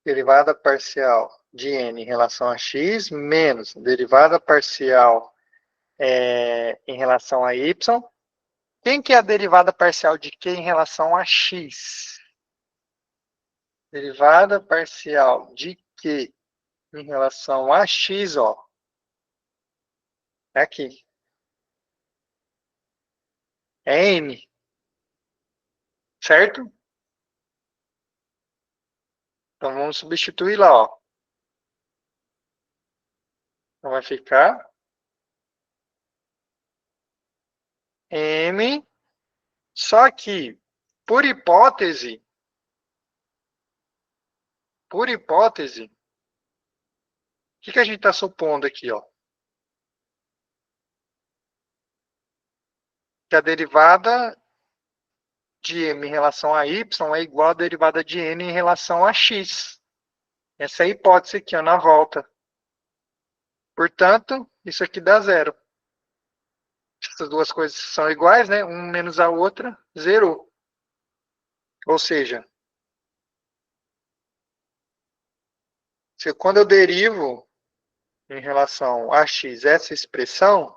derivada parcial de n em relação a x menos derivada parcial em relação a y. Quem que é a derivada parcial de q em relação a x? Derivada parcial de q em relação a x, ó, é aqui. É n, certo? Então, vamos substituir lá, ó. Então, vai ficar m, só que, por hipótese, o que a gente está supondo aqui, ó? Que a derivada de m em relação a y é igual à derivada de n em relação a x. Essa é a hipótese aqui, ó, na volta. Portanto, isso aqui dá zero. Essas duas coisas são iguais, né? Um menos a outra, zerou. Ou seja, quando eu derivo em relação a x essa expressão,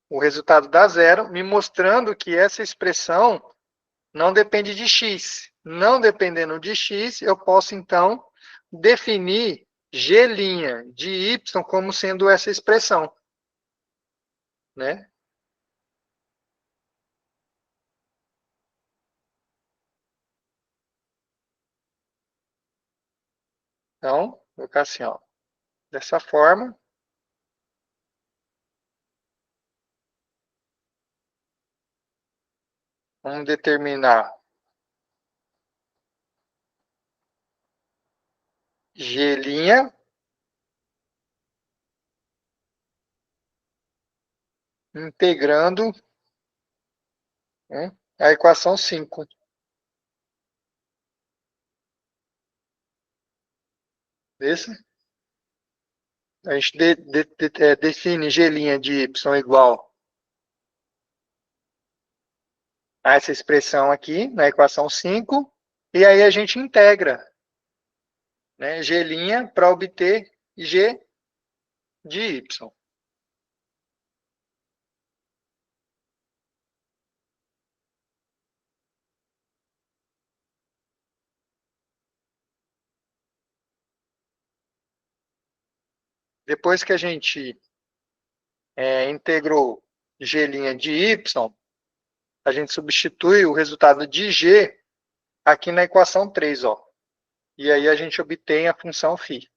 o resultado dá zero, me mostrando que essa expressão não depende de x. Não dependendo de x, eu posso, então, definir g' de y como sendo essa expressão, né? Então, vou colocar assim, ó, dessa forma. Vamos determinar g' integrando, né, a equação 5. Esse? A gente define g' de y igual a essa expressão aqui, na equação 5, e aí a gente integra, né, g' para obter g de y. Depois que a gente integrou g' de y, a gente substitui o resultado de g aqui na equação 3, ó. E aí a gente obtém a função φ.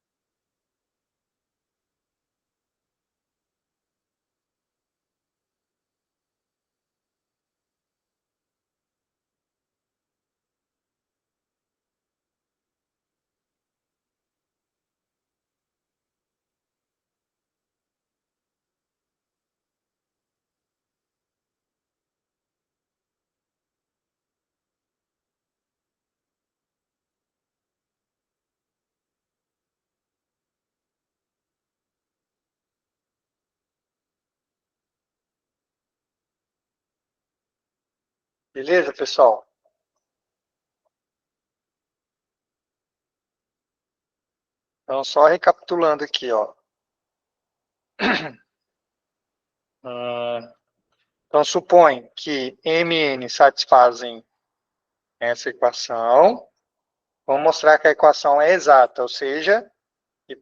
Beleza, pessoal? Então, só recapitulando aqui, ó. Então, supõe que m e n satisfazem essa equação. Vamos mostrar que a equação é exata, ou seja, que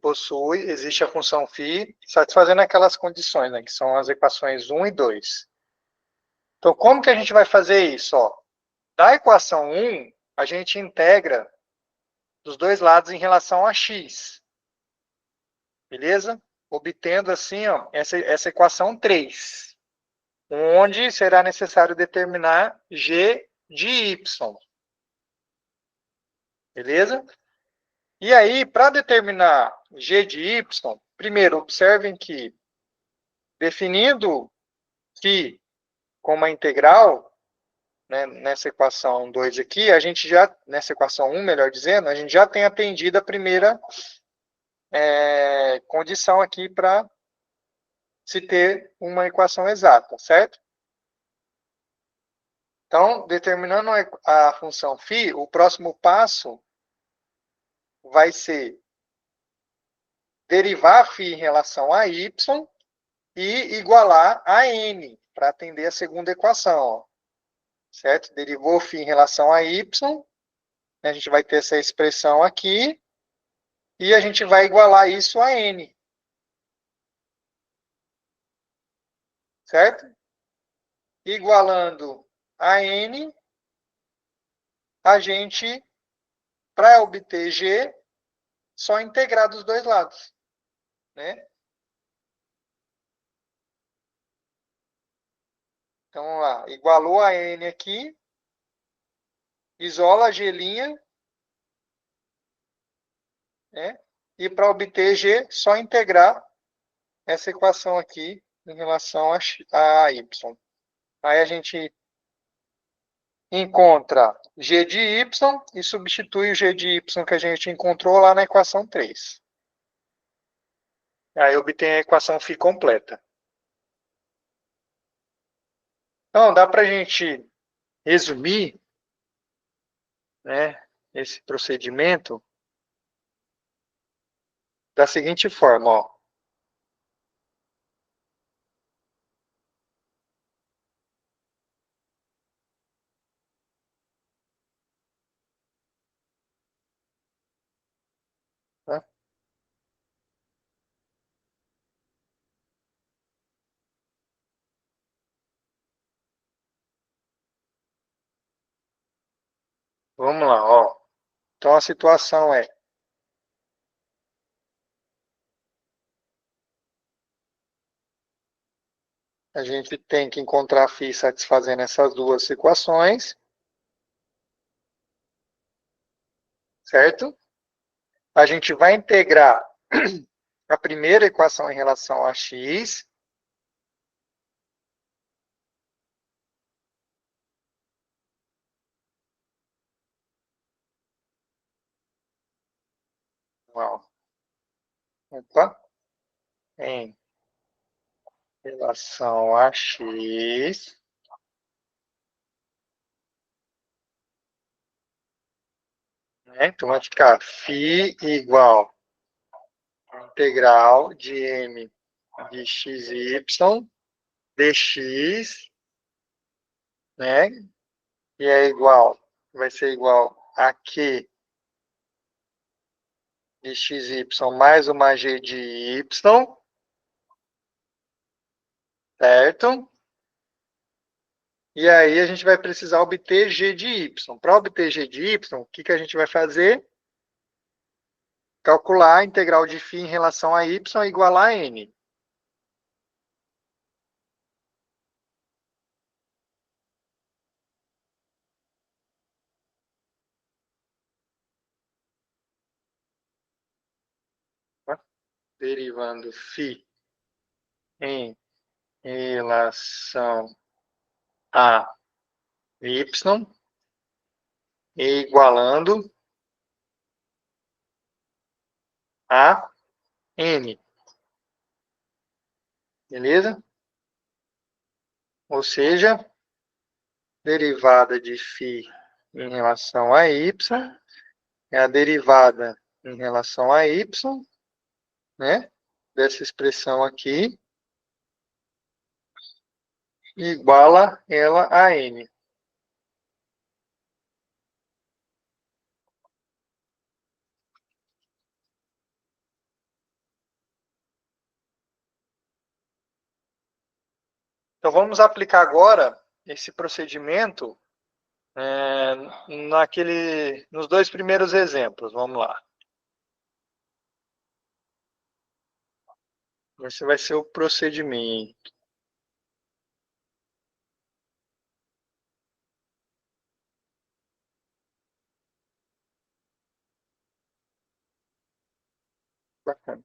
existe a função φ satisfazendo aquelas condições, né, que são as equações 1 e 2. Então, como que a gente vai fazer isso? Ó, da equação 1, a gente integra dos dois lados em relação a x. Beleza? Obtendo, assim, ó, essa equação 3, onde será necessário determinar g de y. Beleza? E aí, para determinar g de y, primeiro, observem que, definindo φ como uma integral, né, nessa equação 2 aqui, a gente já, nessa equação 1, melhor dizendo, a gente já tem atendido a primeira condição aqui para se ter uma equação exata, certo? Então, determinando a função φ, o próximo passo vai ser derivar φ em relação a y e igualar a n, para atender a segunda equação. Ó. Certo? Derivou φ em relação a y, a gente vai ter essa expressão aqui, e a gente vai igualar isso a n. Certo? Igualando a n, a gente, para obter g, só integrar dos dois lados. Né? Então, vamos lá. Igualou a n aqui, isola a g', né? E para obter g, só integrar essa equação aqui em relação a y. Aí a gente encontra g de y e substitui o g de y que a gente encontrou lá na equação 3. Aí obtém a equação φ completa. Então, dá para a gente resumir, né, esse procedimento da seguinte forma. Ó. Tá? Vamos lá. Ó. Então, a situação é: a gente tem que encontrar φ satisfazendo essas duas equações. Certo? A gente vai integrar a primeira equação em relação a x. Ó. Opa. Em relação a x. Né? Então, vai ficar φ igual a integral de m de xy dx, né? E é igual, vai ser igual a q de xy mais uma g de y, certo? E aí a gente vai precisar obter g de y. Para obter g de y, o que a gente vai fazer? Calcular a integral de φ em relação a y igual a n. Derivando φ em relação a y e igualando a n. Beleza? Ou seja, derivada de φ em relação a y é a derivada em relação a y, né? Dessa expressão aqui, iguala ela a n. Então, vamos aplicar agora esse procedimento nos dois primeiros exemplos. Vamos lá. Esse vai ser o procedimento. Bacana.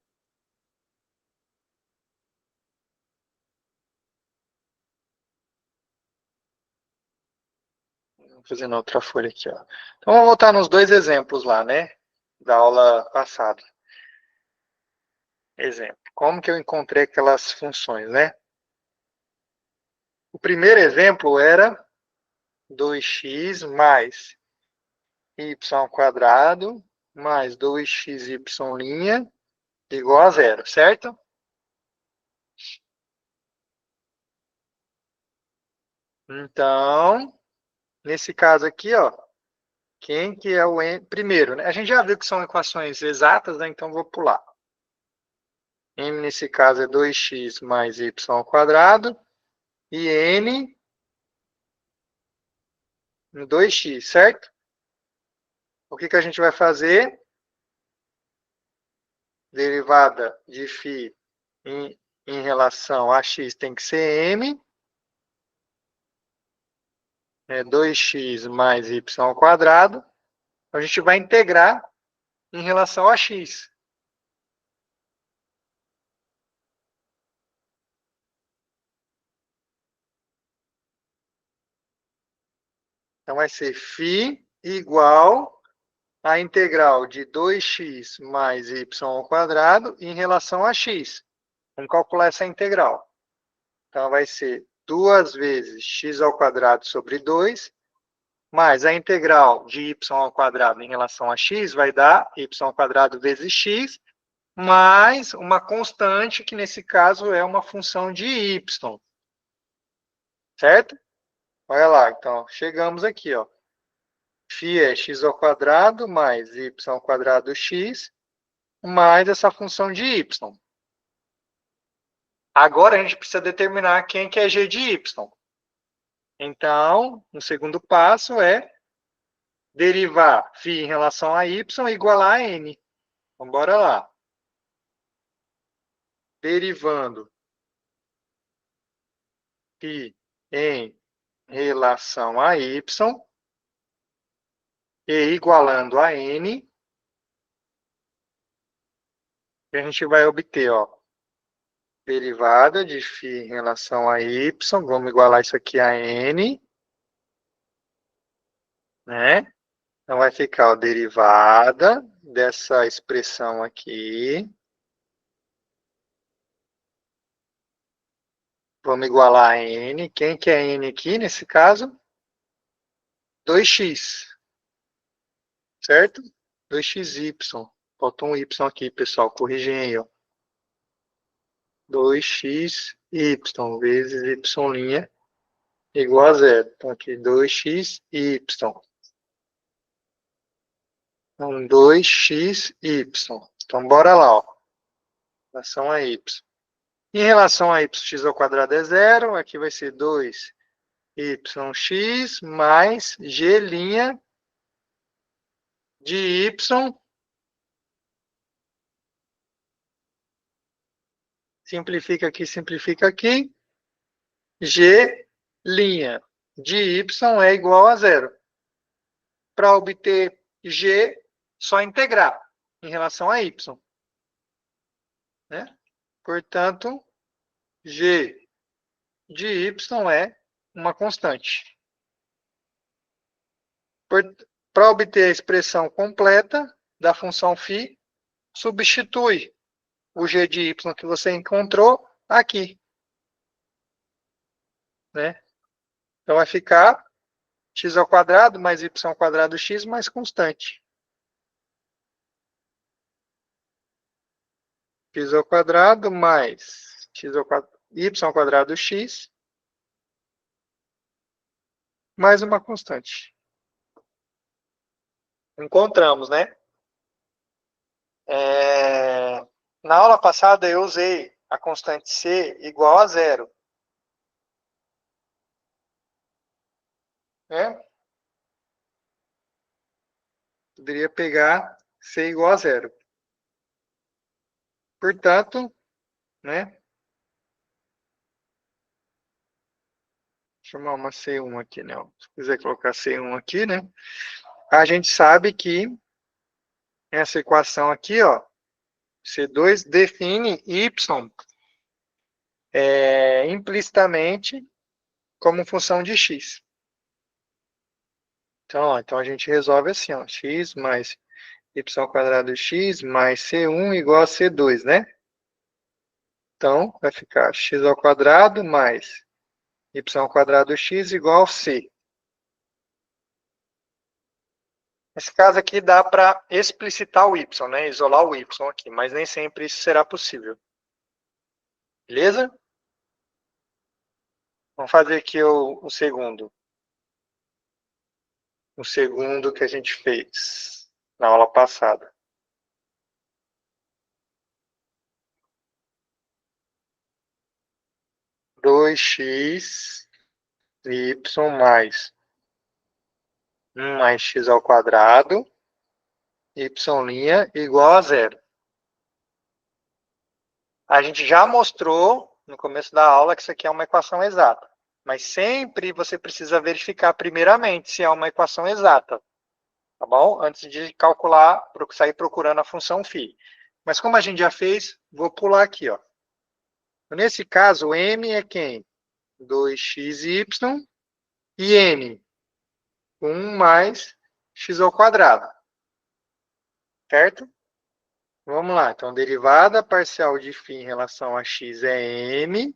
Vou fazer na outra folha aqui, ó. Então, vamos voltar nos dois exemplos lá, né? Da aula passada. Exemplo. Como que eu encontrei aquelas funções, né? O primeiro exemplo era 2x mais y ao quadrado mais 2xy' igual a 0, certo? Então, nesse caso aqui, ó, quem que é o n? Primeiro, né? A gente já viu que são equações exatas, né? Então vou pular. M nesse caso é 2x mais y ao quadrado e n 2x, certo? O que a gente vai fazer? Derivada de φ em relação a x tem que ser m. É 2x mais y ao quadrado. A gente vai integrar em relação a x. Então, vai ser φ igual a integral de 2x mais y ao quadrado em relação a x. Vamos calcular essa integral. Então, vai ser 2 vezes x ao quadrado sobre 2, mais a integral de y ao quadrado em relação a x vai dar y ao quadrado vezes x, mais uma constante, que nesse caso é uma função de y. Certo? Olha lá, então, chegamos aqui, ó. Φ é x ao quadrado mais y ao quadrado x, mais essa função de y. Agora a gente precisa determinar quem que é g de y. Então, o segundo passo é derivar φ em relação a y igual a n. Então, bora lá. Derivando φ em relação a y e igualando a n, a gente vai obter, ó, derivada de φ em relação a y, vamos igualar isso aqui a n, né? Então, vai ficar a derivada dessa expressão aqui. Vamos igualar a n. Quem que é n aqui, nesse caso? 2x. Certo? 2xy. Faltou um y aqui, pessoal. Corrigem aí, ó. 2xy vezes y' igual a 0. Então, aqui 2xy. Então, 2xy. Então, bora lá, ó. Em relação a y. Em relação a y, x ao quadrado é 0. Aqui vai ser 2yx mais g' de y simplifica aqui, simplifica aqui. G' de y é igual a 0. Para obter g, só integrar em relação a y. Né? Portanto, g de y é uma constante. Para obter a expressão completa da função φ, substitui o g de y que você encontrou aqui. Né? Então, vai ficar x ao quadrado mais y ao quadrado x mais constante. X ao quadrado mais y ao quadrado x mais uma constante. Encontramos, né? Na aula passada eu usei a constante c igual a 0. Né? Poderia pegar c igual a 0. Portanto, né? Deixa eu chamar uma C1 aqui, né? Se quiser colocar C1 aqui, né? A gente sabe que essa equação aqui, ó, C2 define y implicitamente como função de x. Então a gente resolve assim, ó, x mais y ao quadrado x mais C1 igual a C2, né? Então, vai ficar x ao quadrado mais y ao quadrado x igual a c. Nesse caso aqui dá para explicitar o y, né? Isolar o y aqui, mas nem sempre isso será possível. Beleza? Vamos fazer aqui o segundo. O segundo que a gente fez na aula passada. Dois x y mais 1 mais x ao quadrado, y' igual a zero. A gente já mostrou no começo da aula que isso aqui é uma equação exata. Mas sempre você precisa verificar primeiramente se é uma equação exata. Tá bom? Antes de calcular, sair procurando a função φ. Mas como a gente já fez, vou pular aqui. Ó. Nesse caso, m é quem? 2xy e n, 1 mais x ao quadrado. Certo? Vamos lá. Então, derivada parcial de φ em relação a x é m.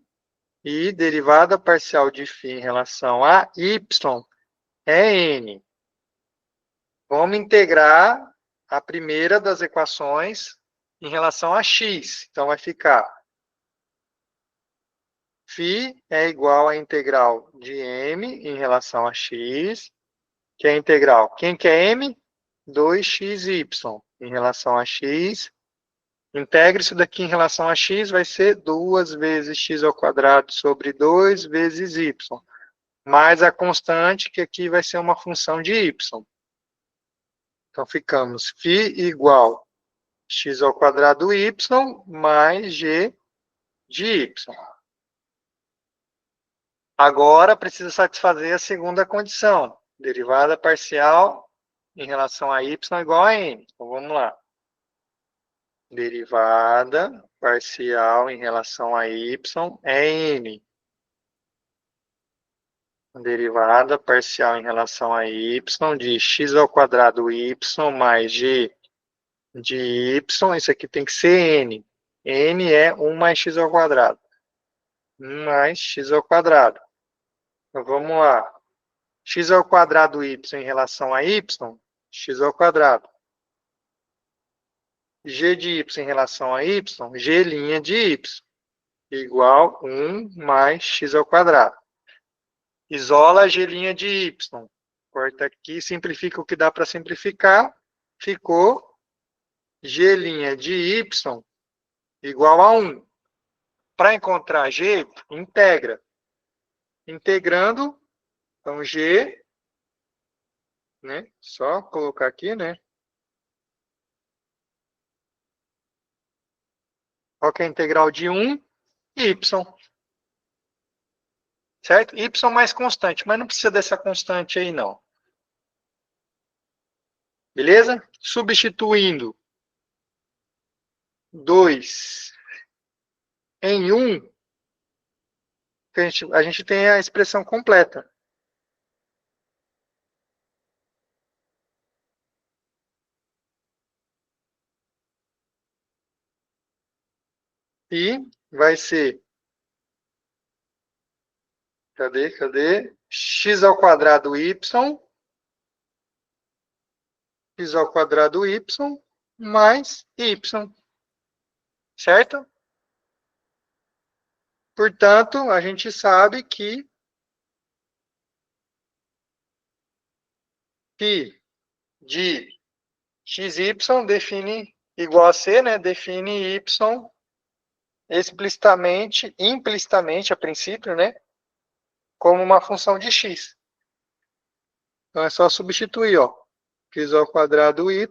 E derivada parcial de φ em relação a y é n. Vamos integrar a primeira das equações em relação a x. Então, vai ficar φ é igual à integral de m em relação a x, que é a integral. Quem que é m? 2xy em relação a x. Integre isso daqui em relação a x, vai ser 2 vezes x ao quadrado sobre 2 vezes y. Mais a constante, que aqui vai ser uma função de y. Então, ficamos φ igual x ao quadrado y mais g de y. Agora, precisa satisfazer a segunda condição. Derivada parcial em relação a y igual a n. Então, vamos lá. Derivada parcial em relação a y é n. Derivada parcial em relação a y de x ao quadrado y mais g de y. Isso aqui tem que ser n. N é 1 mais x ao quadrado. 1 mais x ao quadrado. Então, vamos lá. X ao quadrado y em relação a y, x ao quadrado. G de y em relação a y, g' de y, igual 1 mais x ao quadrado. Isola a g' de y. Corta aqui, simplifica o que dá para simplificar. Ficou g' de y igual a 1. Para encontrar g, integra. Integrando, então g, né? Só colocar aqui, né? Qual que é a integral de 1? Y. Certo? Y mais constante, mas não precisa dessa constante aí, não. Beleza? Substituindo 2 em 1, a gente tem a expressão completa. E vai ser... Cadê? X ao quadrado y. X ao quadrado y mais y. Certo? Portanto, a gente sabe que φ de xy define igual a c, né? Define y explicitamente, implicitamente, a princípio, né? Como uma função de x. Então, é só substituir, ó. X ao quadrado y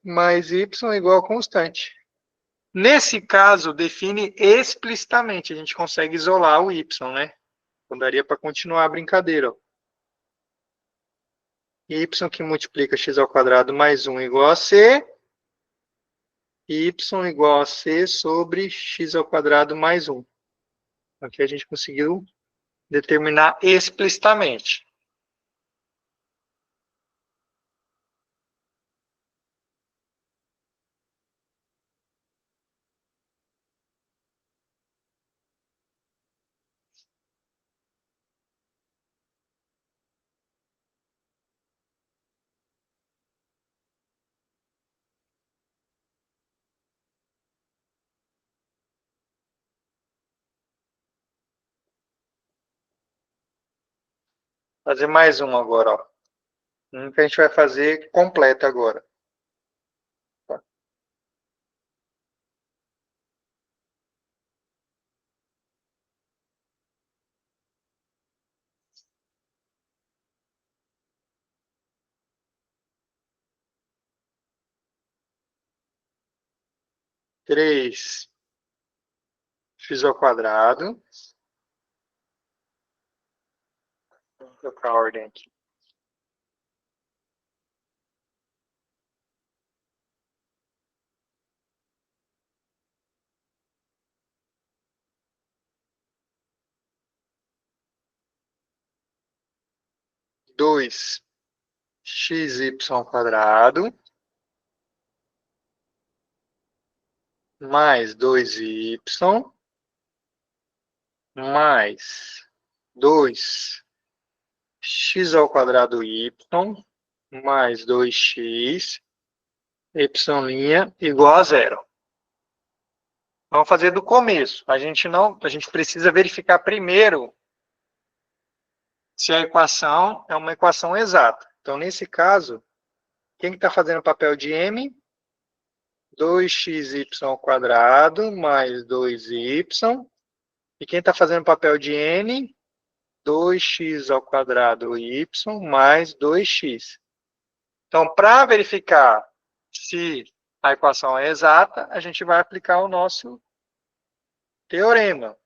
mais y igual a constante. Nesse caso, define explicitamente. A gente consegue isolar o y, né? Então, daria para continuar a brincadeira, ó. Y que multiplica x ao quadrado mais 1 igual a c. Y igual a c sobre x ao quadrado mais 1. Aqui a gente conseguiu determinar explicitamente. Fazer mais um agora, ó. Um que a gente vai fazer completo agora. Tá. Três x ao quadrado. Vou trocar a ordem aqui. Dois xy ao quadrado mais 2y mais 2x ao quadrado y mais 2x y' igual a zero. Vamos fazer do começo. A gente precisa verificar primeiro se a equação é uma equação exata. Então, nesse caso, quem está fazendo o papel de m? 2xy ao quadrado mais 2y. E quem está fazendo o papel de n? 2x ao quadrado y mais 2x. Então, para verificar se a equação é exata, a gente vai aplicar o nosso teorema.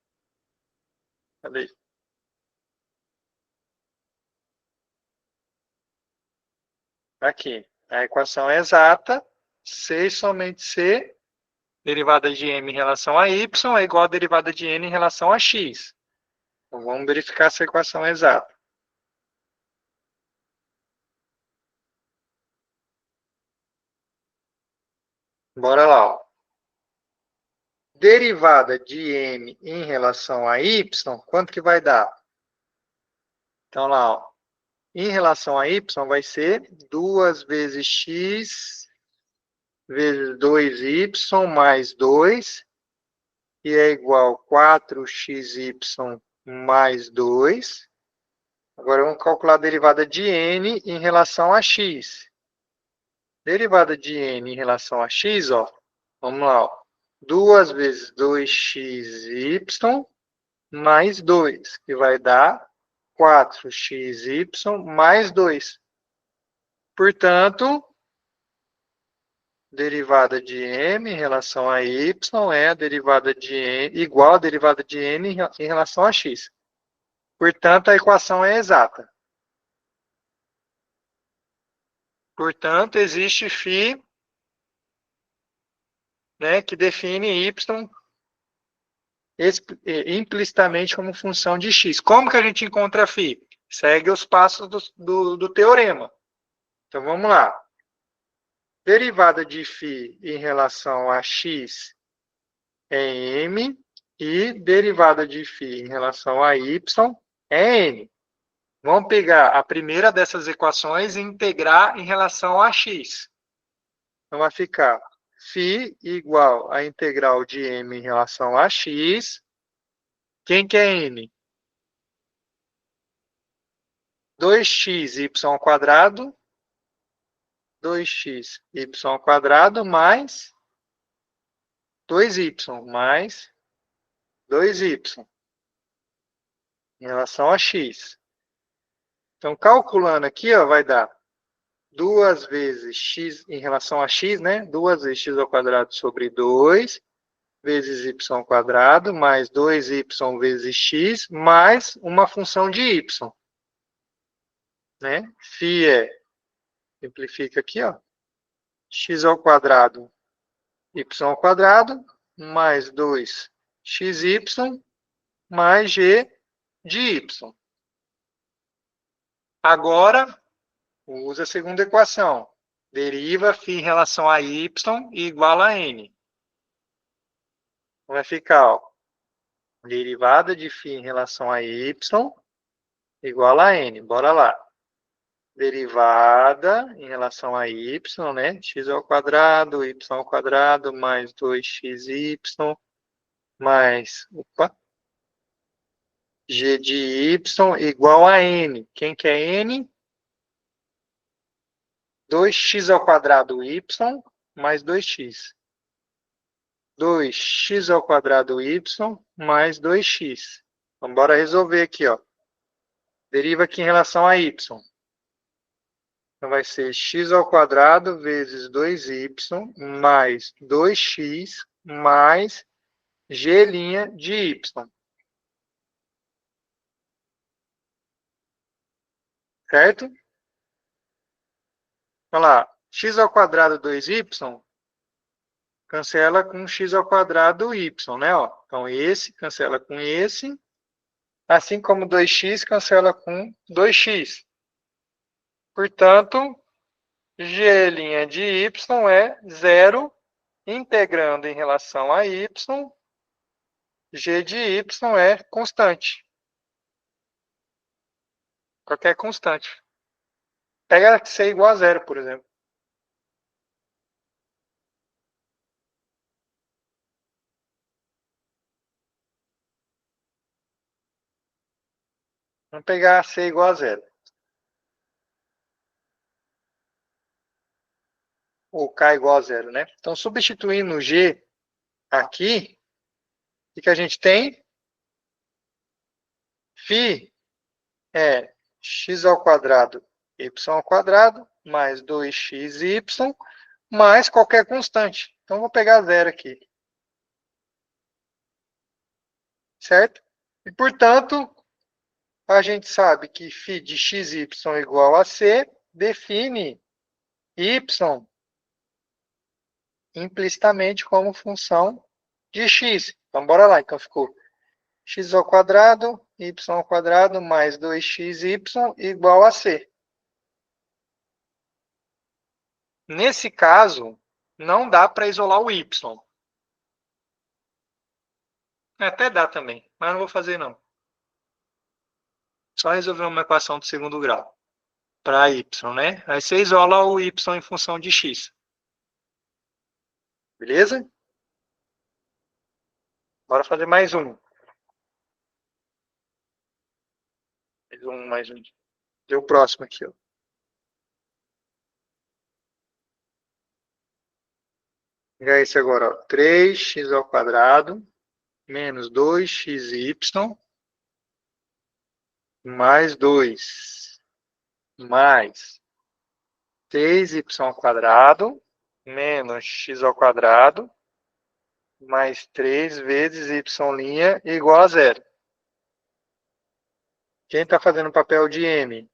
Cadê? Aqui. A equação é exata, C somente C, derivada de m em relação a y é igual a derivada de n em relação a x. Então, vamos verificar se a equação é exata. Bora lá. Ó. Derivada de m em relação a y, quanto que vai dar? Então, lá, ó, em relação a y, vai ser 2 vezes x vezes 2y mais 2, e é igual a 4xy mais 2. Agora, vamos calcular a derivada de n em relação a x. Derivada de n em relação a x, ó, vamos lá, ó, 2 vezes 2xy mais 2, que vai dar 4xy mais 2. Portanto, derivada de m em relação a y é a derivada de n, igual a derivada de n em relação a x. Portanto, a equação é exata. Portanto, existe φ, né, que define y implicitamente como função de x. Como que a gente encontra φ? Segue os passos do teorema. Então, vamos lá. Derivada de φ em relação a x é m, e derivada de φ em relação a y é n. Vamos pegar a primeira dessas equações e integrar em relação a x. Então, vai ficar φ igual a integral de m em relação a x. Quem que é n? 2xy ao quadrado, 2xy ao quadrado mais 2y mais 2y em relação a x. Então, calculando aqui, ó, vai dar 2 vezes x em relação a x, né? 2 vezes x ao quadrado sobre 2 vezes y ao quadrado mais 2y vezes x mais uma função de y. Né? Φ simplifica aqui, ó, x ao quadrado, y ao quadrado, mais 2xy, mais g de y. Agora, usa a segunda equação. Deriva φ em relação a y igual a n. Vai ficar, ó, derivada de φ em relação a y igual a n. Bora lá. Derivada em relação a y, né? X ao quadrado, y ao quadrado, mais 2xy, mais... Opa! g de y igual a n. Quem que é n? 2x ao quadrado y mais 2x. 2x ao quadrado y mais 2x. Então, bora resolver aqui, ó. Deriva aqui em relação a y. Então, vai ser x ao quadrado vezes 2y mais 2x mais g' de y. Certo? Olha lá. X ao quadrado 2y cancela com x ao quadrado y, né? Ó. Então, esse cancela com esse. Assim como 2x cancela com 2x. Portanto, g' de y é 0, integrando em relação a y, g de y é constante. Qualquer constante. Pega c igual a 0, por exemplo. Vamos pegar c igual a 0. Ou k igual a 0, né? Então, substituindo o g aqui, o que a gente tem? Φ é x ao quadrado y ao quadrado mais 2xy mais qualquer constante. Então, vou pegar 0 aqui. Certo? E, portanto, a gente sabe que φ de xy igual a c define y implicitamente como função de x. Então, bora lá. Então, ficou x ao quadrado, y ao quadrado, mais 2xy igual a c. Nesse caso, não dá para isolar o y. Até dá também, mas não vou fazer não. Só resolver uma equação de segundo grau. Para y, né? Aí você isola o y em função de x. Beleza? Bora fazer mais um. Mais um. Deu o próximo aqui, ó. Pegar esse agora, ó. 3x ao quadrado menos 2xy mais 2 mais 6y ao quadrado menos x ao quadrado mais 3 vezes y' igual a 0. Quem está fazendo o papel de m?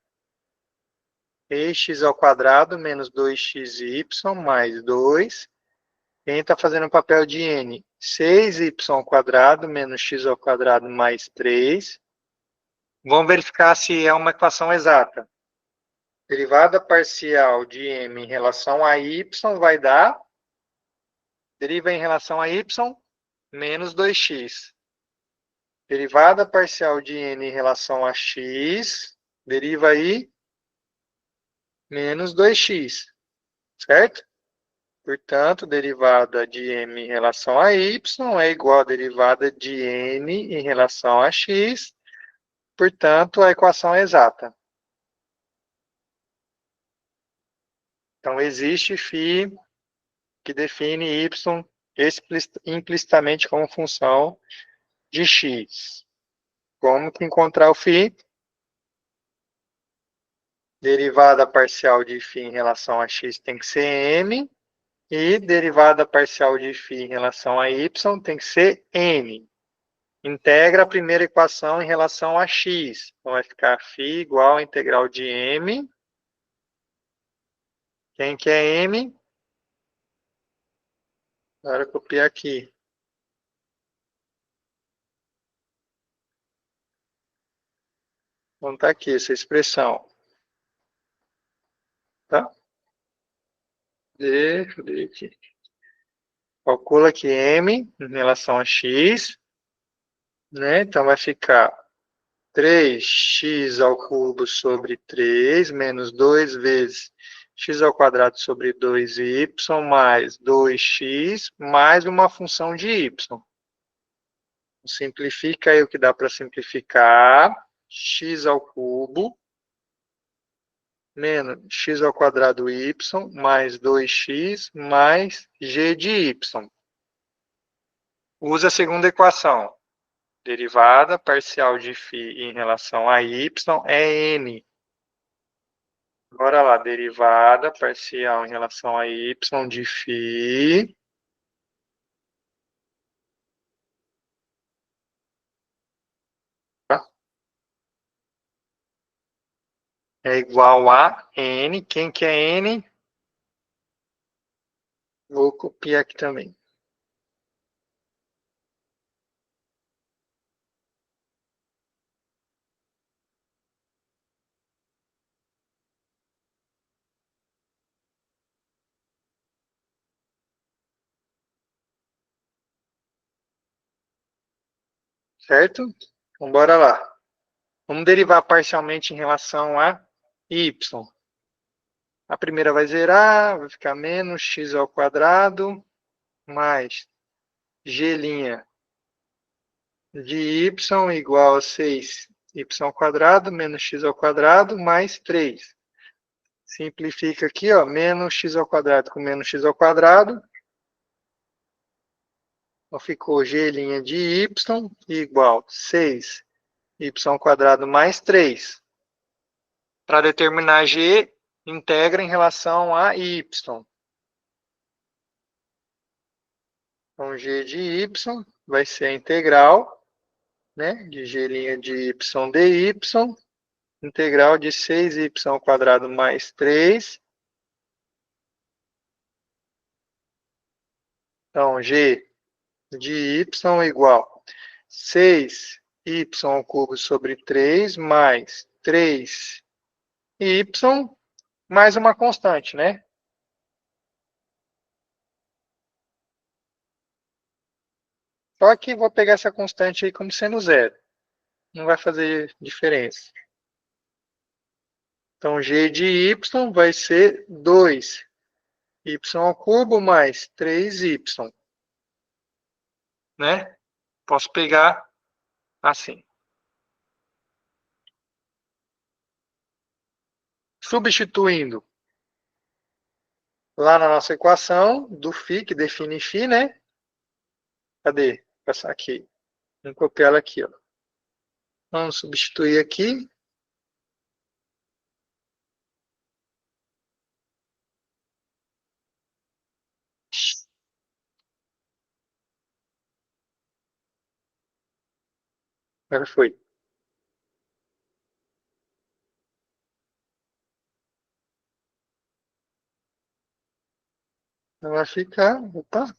3x ao quadrado menos 2xy mais 2. Quem está fazendo o papel de n? 6y ao quadrado menos x ao quadrado mais 3. Vamos verificar se é uma equação exata. Derivada parcial de m em relação a y vai dar... Deriva em relação a y, menos 2x. Derivada parcial de n em relação a x, deriva aí, menos 2x. Certo? Portanto, derivada de m em relação a y é igual a derivada de n em relação a x. Portanto, a equação é exata. Então, existe φ que define y implicitamente como função de x. Como que encontrar o φ? Derivada parcial de φ em relação a x tem que ser m. E derivada parcial de φ em relação a y tem que ser n. Integra a primeira equação em relação a x. Então, vai ficar φ igual a integral de m. Quem que é m? Agora copiar aqui. Então, está aqui essa expressão. Tá? Deixa eu ver aqui. Calcula aqui m em relação a x. Né? Então, vai ficar 3x ao cubo sobre 3, menos 2 vezes x ao quadrado sobre 2y, mais 2x, mais uma função de y. Simplifica aí o que dá para simplificar. X ao cubo menos x ao quadrado y mais 2x mais g de y. Usa a segunda equação. Derivada parcial de φ em relação a y é n. Bora lá, derivada parcial em relação a y de φ é igual a n. Quem que é n? Vou copiar aqui também. Certo? Então, bora lá. Vamos derivar parcialmente em relação a y. A primeira vai zerar, vai ficar menos x ao quadrado mais g' de y igual a 6y ao quadrado menos x ao quadrado mais 3. Simplifica aqui, ó, menos x ao quadrado com menos x ao quadrado. Então, ficou g' de y igual a 6y ao quadrado mais 3. Para determinar g, integra em relação a y. Então, g de y vai ser a integral, né, de g' de y dy, integral de 6y ao quadrado mais 3. Então, g de y igual a 6y ao cubo sobre 3 mais 3y mais uma constante, né? Só que vou pegar essa constante aí como sendo zero. Não vai fazer diferença. Então, g de y vai ser 2y ao cubo mais 3y. Né? Posso pegar assim. Substituindo lá na nossa equação do φ, que define φ, né? Cadê? Vou passar aqui. Vamos copiar ela aqui, ó. Vamos substituir aqui. Agora foi. Então vai ficar, opa,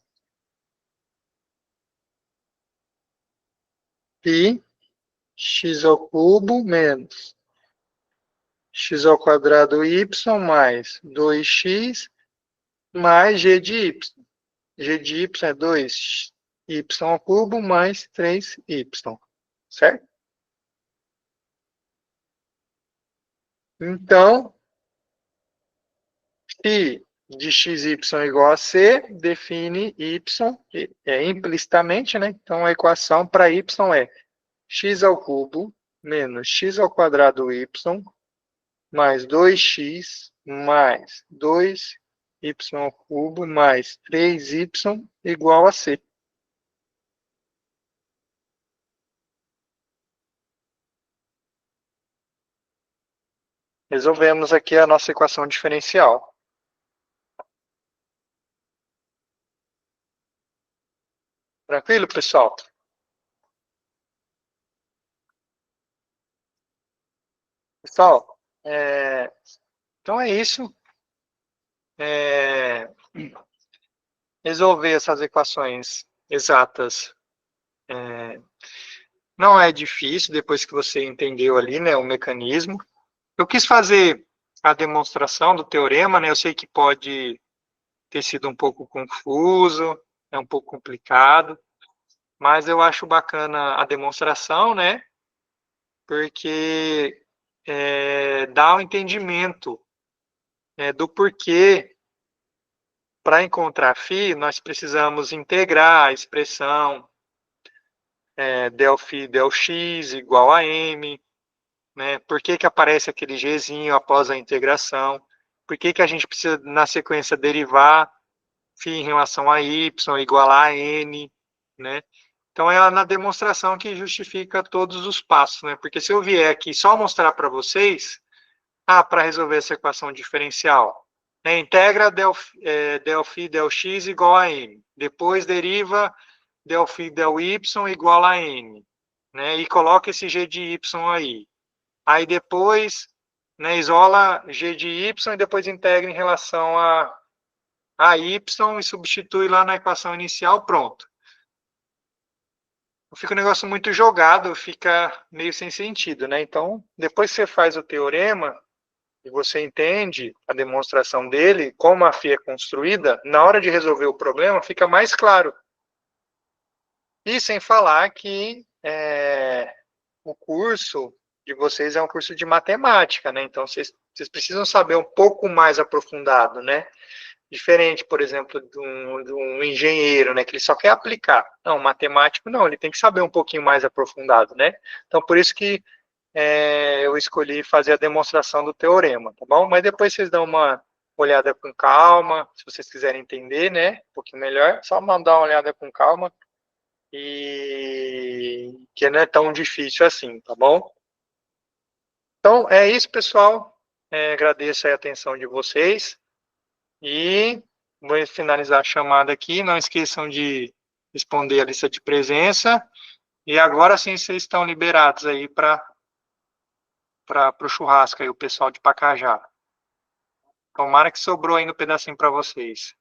π x ao cubo menos x ao quadrado y mais 2x mais g de y. G de y é 2y ao cubo mais 3y. Certo? Então, φ de xy igual a c, define y implicitamente, né? Então, a equação para y é x ao cubo menos x ao quadrado y mais 2x mais 2y ao cubo mais 3y igual a c. Resolvemos aqui a nossa equação diferencial. Tranquilo, pessoal? Pessoal, então é isso. Resolver essas equações exatas não é difícil, depois que você entendeu ali, né, o mecanismo. Eu quis fazer a demonstração do teorema, né? Eu sei que pode ter sido um pouco confuso, é um pouco complicado, mas eu acho bacana a demonstração, né? Porque dá um entendimento do porquê, para encontrar φ, nós precisamos integrar a expressão del φ del x igual a m, né? Por que que aparece aquele gzinho após a integração? Por que que a gente precisa, na sequência, derivar φ em relação a y igual a n, né? Então, é na demonstração que justifica todos os passos, né? Porque se eu vier aqui só mostrar para vocês, para resolver essa equação diferencial, né? Integra del φ del x igual a m. Depois deriva del φ del y igual a n, né? E coloca esse g de y aí. Aí depois, né, isola g de y e depois integra em relação a y e substitui lá na equação inicial, pronto. Fica um negócio muito jogado, fica meio sem sentido, né? Então, depois que você faz o teorema e você entende a demonstração dele, como a φ é construída, na hora de resolver o problema, fica mais claro. E sem falar que o curso de vocês é um curso de matemática, né? Então, vocês precisam saber um pouco mais aprofundado, né? Diferente, por exemplo, de um engenheiro, né? Que ele só quer aplicar. Não, matemático não, ele tem que saber um pouquinho mais aprofundado, né? Então, por isso que eu escolhi fazer a demonstração do teorema, tá bom? Mas depois vocês dão uma olhada com calma, se vocês quiserem entender, né? Um pouquinho melhor, só mandar uma olhada com calma, e que não é tão difícil assim, tá bom? Então, é isso, pessoal. Agradeço a atenção de vocês. E vou finalizar a chamada aqui. Não esqueçam de responder a lista de presença. E agora sim, vocês estão liberados aí para o churrasco aí, o pessoal de Pacajá. Tomara que sobrou ainda um pedacinho para vocês.